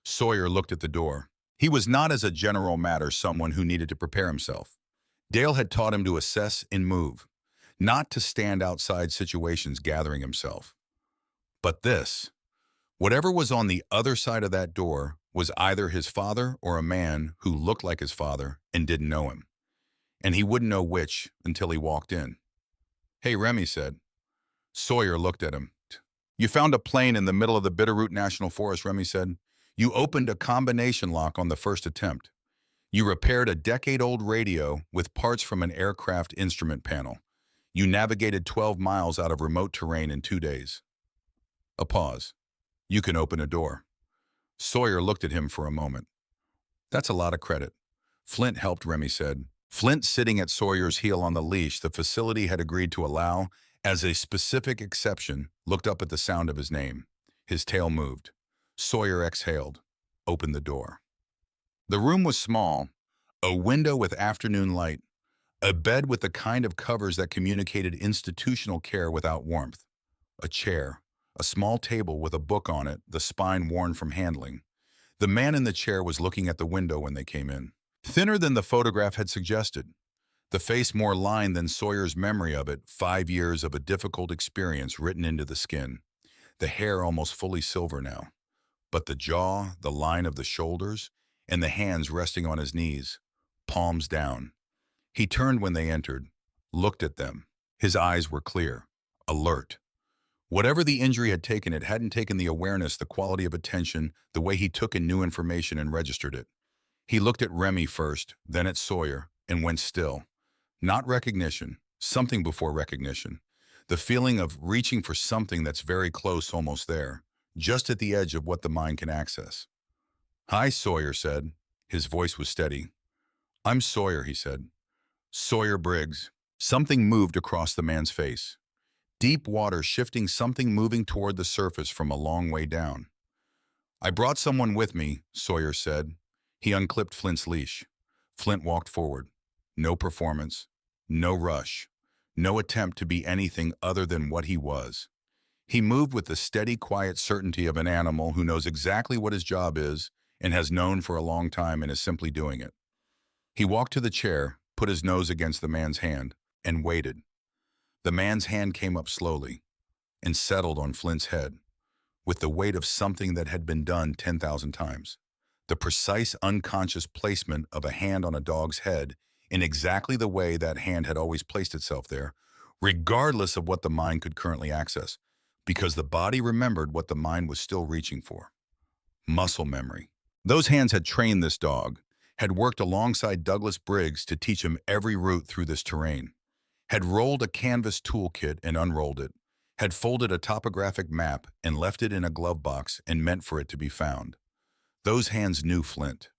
Sawyer looked at the door. He was not, as a general matter, someone who needed to prepare himself. Dale had taught him to assess and move, not to stand outside situations gathering himself. But this, whatever was on the other side of that door, was either his father or a man who looked like his father and didn't know him. And he wouldn't know which until he walked in. "Hey," Remy said. Sawyer looked at him. "You found a plane in the middle of the Bitterroot National Forest," Remy said. "You opened a combination lock on the first attempt. You repaired a decade-old radio with parts from an aircraft instrument panel. You navigated 12 miles out of remote terrain in 2 days." A pause. "You can open a door." Sawyer looked at him for a moment. "That's a lot of credit." "Flint helped," Remy said. Flint, sitting at Sawyer's heel on the leash the facility had agreed to allow as a specific exception, looked up at the sound of his name. His tail moved. Sawyer exhaled, opened the door. The room was small, a window with afternoon light, a bed with the kind of covers that communicated institutional care without warmth, a chair, a small table with a book on it, the spine worn from handling. The man in the chair was looking at the window when they came in. Thinner than the photograph had suggested, the face more lined than Sawyer's memory of it, 5 years of a difficult experience written into the skin. The hair almost fully silver now. But the jaw, the line of the shoulders, and the hands resting on his knees, palms down. He turned when they entered, looked at them. His eyes were clear, alert. Whatever the injury had taken, it hadn't taken the awareness, the quality of attention, the way he took in new information and registered it. He looked at Remy first, then at Sawyer, and went still. Not recognition, something before recognition. The feeling of reaching for something that's very close, almost there, just at the edge of what the mind can access. "Hi," Sawyer said. His voice was steady. "I'm Sawyer," he said. "Sawyer Briggs." Something moved across the man's face. Deep water shifting, something moving toward the surface from a long way down. "I brought someone with me," Sawyer said. He unclipped Flint's leash. Flint walked forward. No performance, no rush, no attempt to be anything other than what he was. He moved with the steady, quiet certainty of an animal who knows exactly what his job is and has known for a long time and is simply doing it. He walked to the chair, put his nose against the man's hand, and waited. The man's hand came up slowly and settled on Flint's head, with the weight of something that had been done 10,000 times. The precise, unconscious placement of a hand on a dog's head in exactly the way that hand had always placed itself there, regardless of what the mind could currently access. Because the body remembered what the mind was still reaching for. Muscle memory. Those hands had trained this dog, had worked alongside Douglas Briggs to teach him every route through this terrain, had rolled a canvas toolkit and unrolled it, had folded a topographic map and left it in a glove box and meant for it to be found. Those hands knew Flint.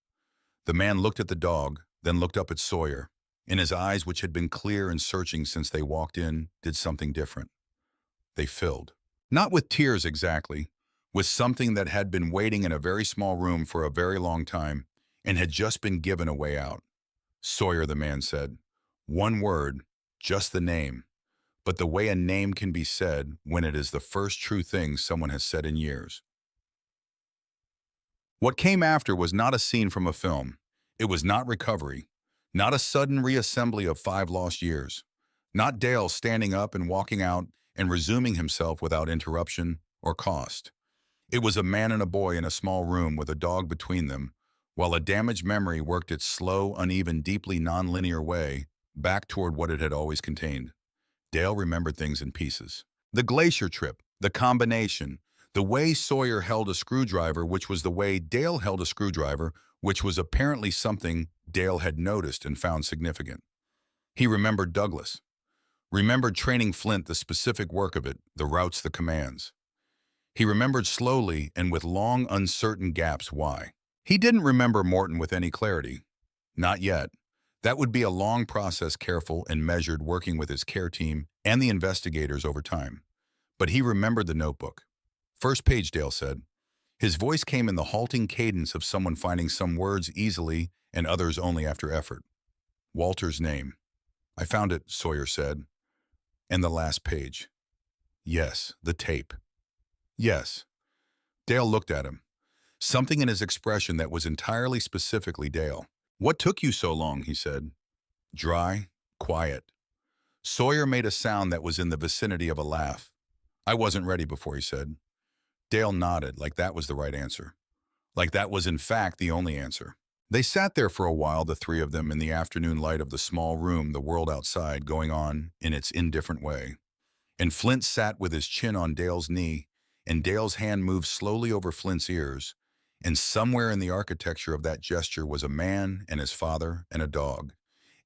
The man looked at the dog, then looked up at Sawyer, and his eyes, which had been clear and searching since they walked in, did something different. They filled. Not with tears exactly, with something that had been waiting in a very small room for a very long time and had just been given a way out. Sawyer, the man said. One word, just the name, but the way a name can be said when it is the first true thing someone has said in years. What came after was not a scene from a film. It was not recovery, not a sudden reassembly of 5 lost years, not Dale standing up and walking out and resuming himself without interruption or cost. It was a man and a boy in a small room with a dog between them, while a damaged memory worked its slow, uneven, deeply nonlinear way back toward what it had always contained. Dale remembered things in pieces. The glacier trip, the combination, the way Sawyer held a screwdriver, which was the way Dale held a screwdriver, which was apparently something Dale had noticed and found significant. He remembered Douglas, remembered training Flint, the specific work of it, the routes, the commands. He remembered slowly and with long, uncertain gaps why. He didn't remember Morton with any clarity. Not yet. That would be a long process, careful and measured, working with his care team and the investigators over time. But he remembered the notebook. First page, Dale said. His voice came in the halting cadence of someone finding some words easily and others only after effort. Walter's name. I found it, Sawyer said. And the last page. Yes, the tape. Yes. Dale looked at him. Something in his expression that was entirely specifically Dale. What took you so long, he said. Dry, quiet. Sawyer made a sound that was in the vicinity of a laugh. I wasn't ready before, he said. Dale nodded, like that was the right answer. Like that was in fact the only answer. They sat there for a while, the three of them, in the afternoon light of the small room, the world outside going on in its indifferent way. And Flint sat with his chin on Dale's knee, and Dale's hand moved slowly over Flint's ears, and somewhere in the architecture of that gesture was a man and his father and a dog,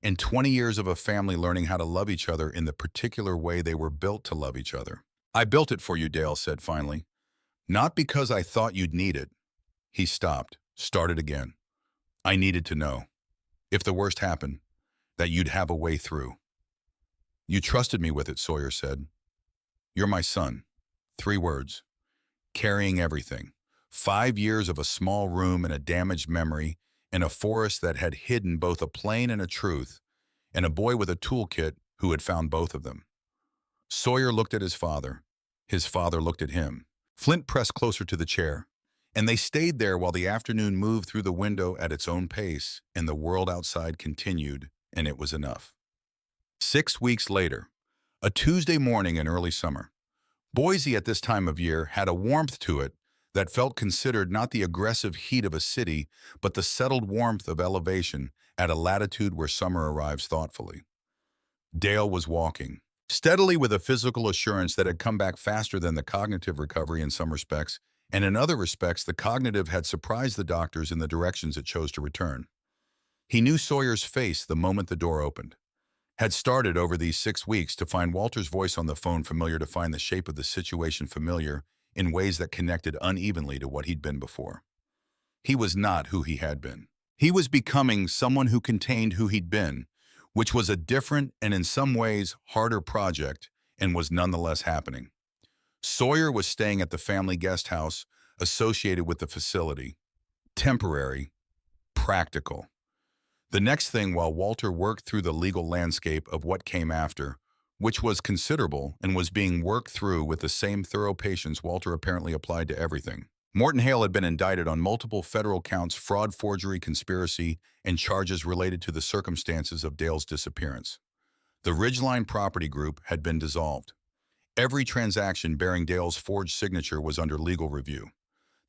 and 20 years of a family learning how to love each other in the particular way they were built to love each other. I built it for you, Dale said finally. Not because I thought you'd need it. He stopped, started again. I needed to know, if the worst happened, that you'd have a way through. You trusted me with it, Sawyer said. You're my son. 3 words. Carrying everything. 5 years of a small room and a damaged memory, and a forest that had hidden both a plane and a truth, and a boy with a toolkit who had found both of them. Sawyer looked at his father. His father looked at him. Flint pressed closer to the chair, and they stayed there while the afternoon moved through the window at its own pace, and the world outside continued, and it was enough. 6 weeks later, a Tuesday morning in early summer, Boise at this time of year had a warmth to it that felt considered not the aggressive heat of a city, but the settled warmth of elevation at a latitude where summer arrives thoughtfully. Dale was walking, steadily with a physical assurance that had come back faster than the cognitive recovery in some respects, and in other respects the cognitive had surprised the doctors in the directions it chose to return. He knew Sawyer's face the moment the door opened. Had started over these 6 weeks to find Walter's voice on the phone familiar, to find the shape of the situation familiar in ways that connected unevenly to what he'd been before. He was not who he had been. He was becoming someone who contained who he'd been, which was a different and in some ways harder project, and was nonetheless happening. Sawyer was staying at the family guest house associated with the facility. Temporary, practical. The next thing, while Walter worked through the legal landscape of what came after, which was considerable and was being worked through with the same thorough patience Walter apparently applied to everything. Morton Hale had been indicted on multiple federal counts: fraud, forgery, conspiracy, and charges related to the circumstances of Dale's disappearance. The Ridgeline Property Group had been dissolved. Every transaction bearing Dale's forged signature was under legal review.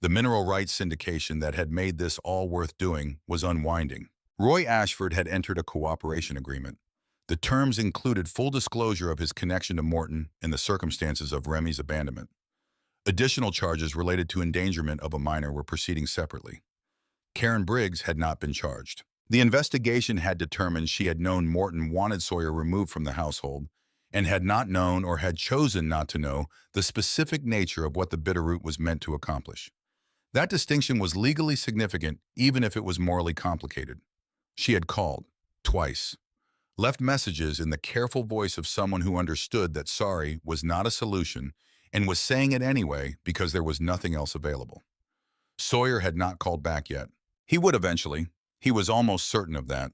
The mineral rights syndication that had made this all worth doing was unwinding. Roy Ashford had entered a cooperation agreement. The terms included full disclosure of his connection to Morton and the circumstances of Remy's abandonment. Additional charges related to endangerment of a minor were proceeding separately. Karen Briggs had not been charged. The investigation had determined she had known Morton wanted Sawyer removed from the household and had not known or had chosen not to know the specific nature of what the Bitterroot was meant to accomplish. That distinction was legally significant even if it was morally complicated. She had called, twice, left messages in the careful voice of someone who understood that sorry was not a solution and was saying it anyway because there was nothing else available. Sawyer had not called back yet. He would eventually. He was almost certain of that.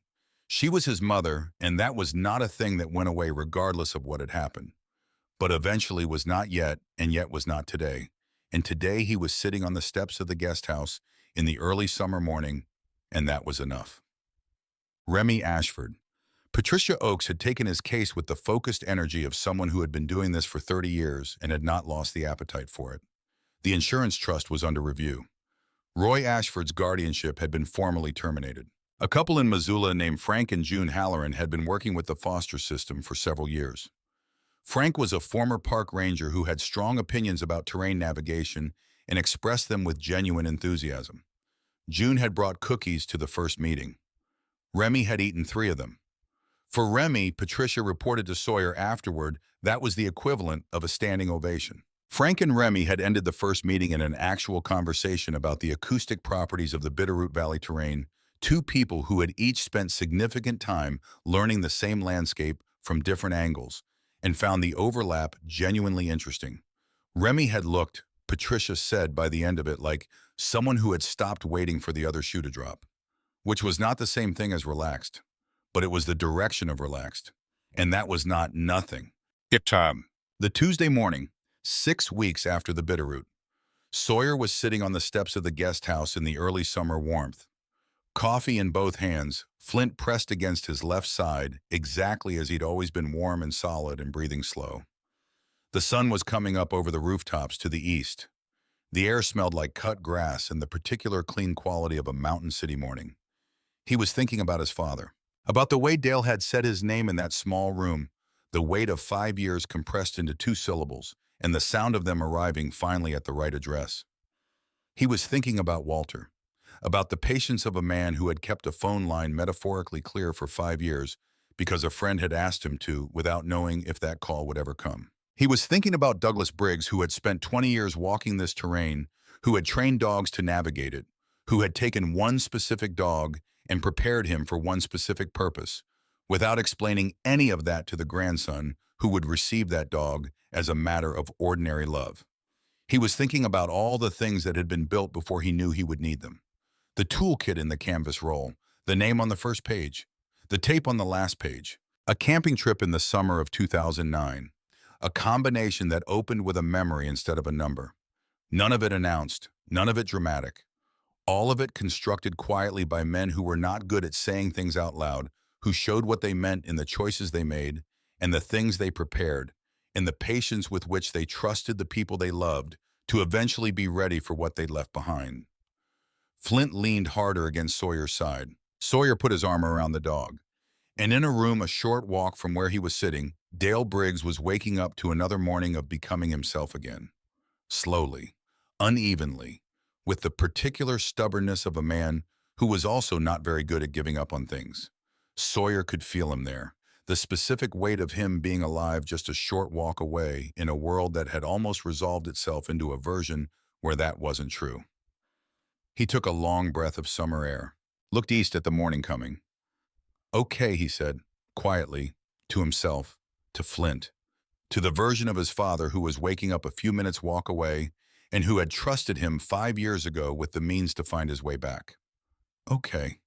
She was his mother, and that was not a thing that went away regardless of what had happened. But eventually was not yet, and yet was not today. And today he was sitting on the steps of the guest house in the early summer morning, and that was enough. Remy Ashford. Patricia Oakes had taken his case with the focused energy of someone who had been doing this for 30 years and had not lost the appetite for it. The insurance trust was under review. Roy Ashford's guardianship had been formally terminated. A couple in Missoula named Frank and June Halloran had been working with the foster system for several years. Frank was a former park ranger who had strong opinions about terrain navigation and expressed them with genuine enthusiasm. June had brought cookies to the first meeting. Remy had eaten 3 of them. For Remy, Patricia reported to Sawyer afterward that was the equivalent of a standing ovation. Frank and Remy had ended the first meeting in an actual conversation about the acoustic properties of the Bitterroot Valley terrain, 2 people who had each spent significant time learning the same landscape from different angles and found the overlap genuinely interesting. Remy had looked, Patricia said by the end of it, like someone who had stopped waiting for the other shoe to drop, which was not the same thing as relaxed, but it was the direction of relaxed. And that was not nothing. Tip time. The Tuesday morning, 6 weeks after the Bitterroot, Sawyer was sitting on the steps of the guest house in the early summer warmth. Coffee in both hands, Flint pressed against his left side, exactly as he'd always been warm and solid and breathing slow. The sun was coming up over the rooftops to the east. The air smelled like cut grass and the particular clean quality of a mountain city morning. He was thinking about his father, about the way Dale had said his name in that small room, the weight of 5 years compressed into 2 syllables, and the sound of them arriving finally at the right address. He was thinking about Walter, about the patience of a man who had kept a phone line metaphorically clear for 5 years because a friend had asked him to without knowing if that call would ever come. He was thinking about Douglas Briggs, who had spent 20 years walking this terrain, who had trained dogs to navigate it, who had taken one specific dog and prepared him for one specific purpose, without explaining any of that to the grandson who would receive that dog as a matter of ordinary love. He was thinking about all the things that had been built before he knew he would need them. The toolkit in the canvas roll, the name on the first page, the tape on the last page, a camping trip in the summer of 2009, a combination that opened with a memory instead of a number. None of it announced, none of it dramatic. All of it constructed quietly by men who were not good at saying things out loud, who showed what they meant in the choices they made and the things they prepared, and the patience with which they trusted the people they loved to eventually be ready for what they'd left behind. Flint leaned harder against Sawyer's side. Sawyer put his arm around the dog. And in a room a short walk from where he was sitting, Dale Briggs was waking up to another morning of becoming himself again. Slowly, unevenly, with the particular stubbornness of a man who was also not very good at giving up on things. Sawyer could feel him there, the specific weight of him being alive just a short walk away in a world that had almost resolved itself into a version where that wasn't true. He took a long breath of summer air, looked east at the morning coming. Okay, he said, quietly, to himself, to Flint, to the version of his father who was waking up a few minutes' walk away and who had trusted him 5 years ago with the means to find his way back. Okay.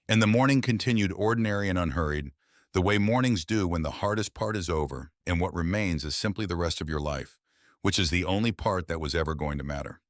And the morning continued ordinary and unhurried, the way mornings do when the hardest part is over and what remains is simply the rest of your life, which is the only part that was ever going to matter.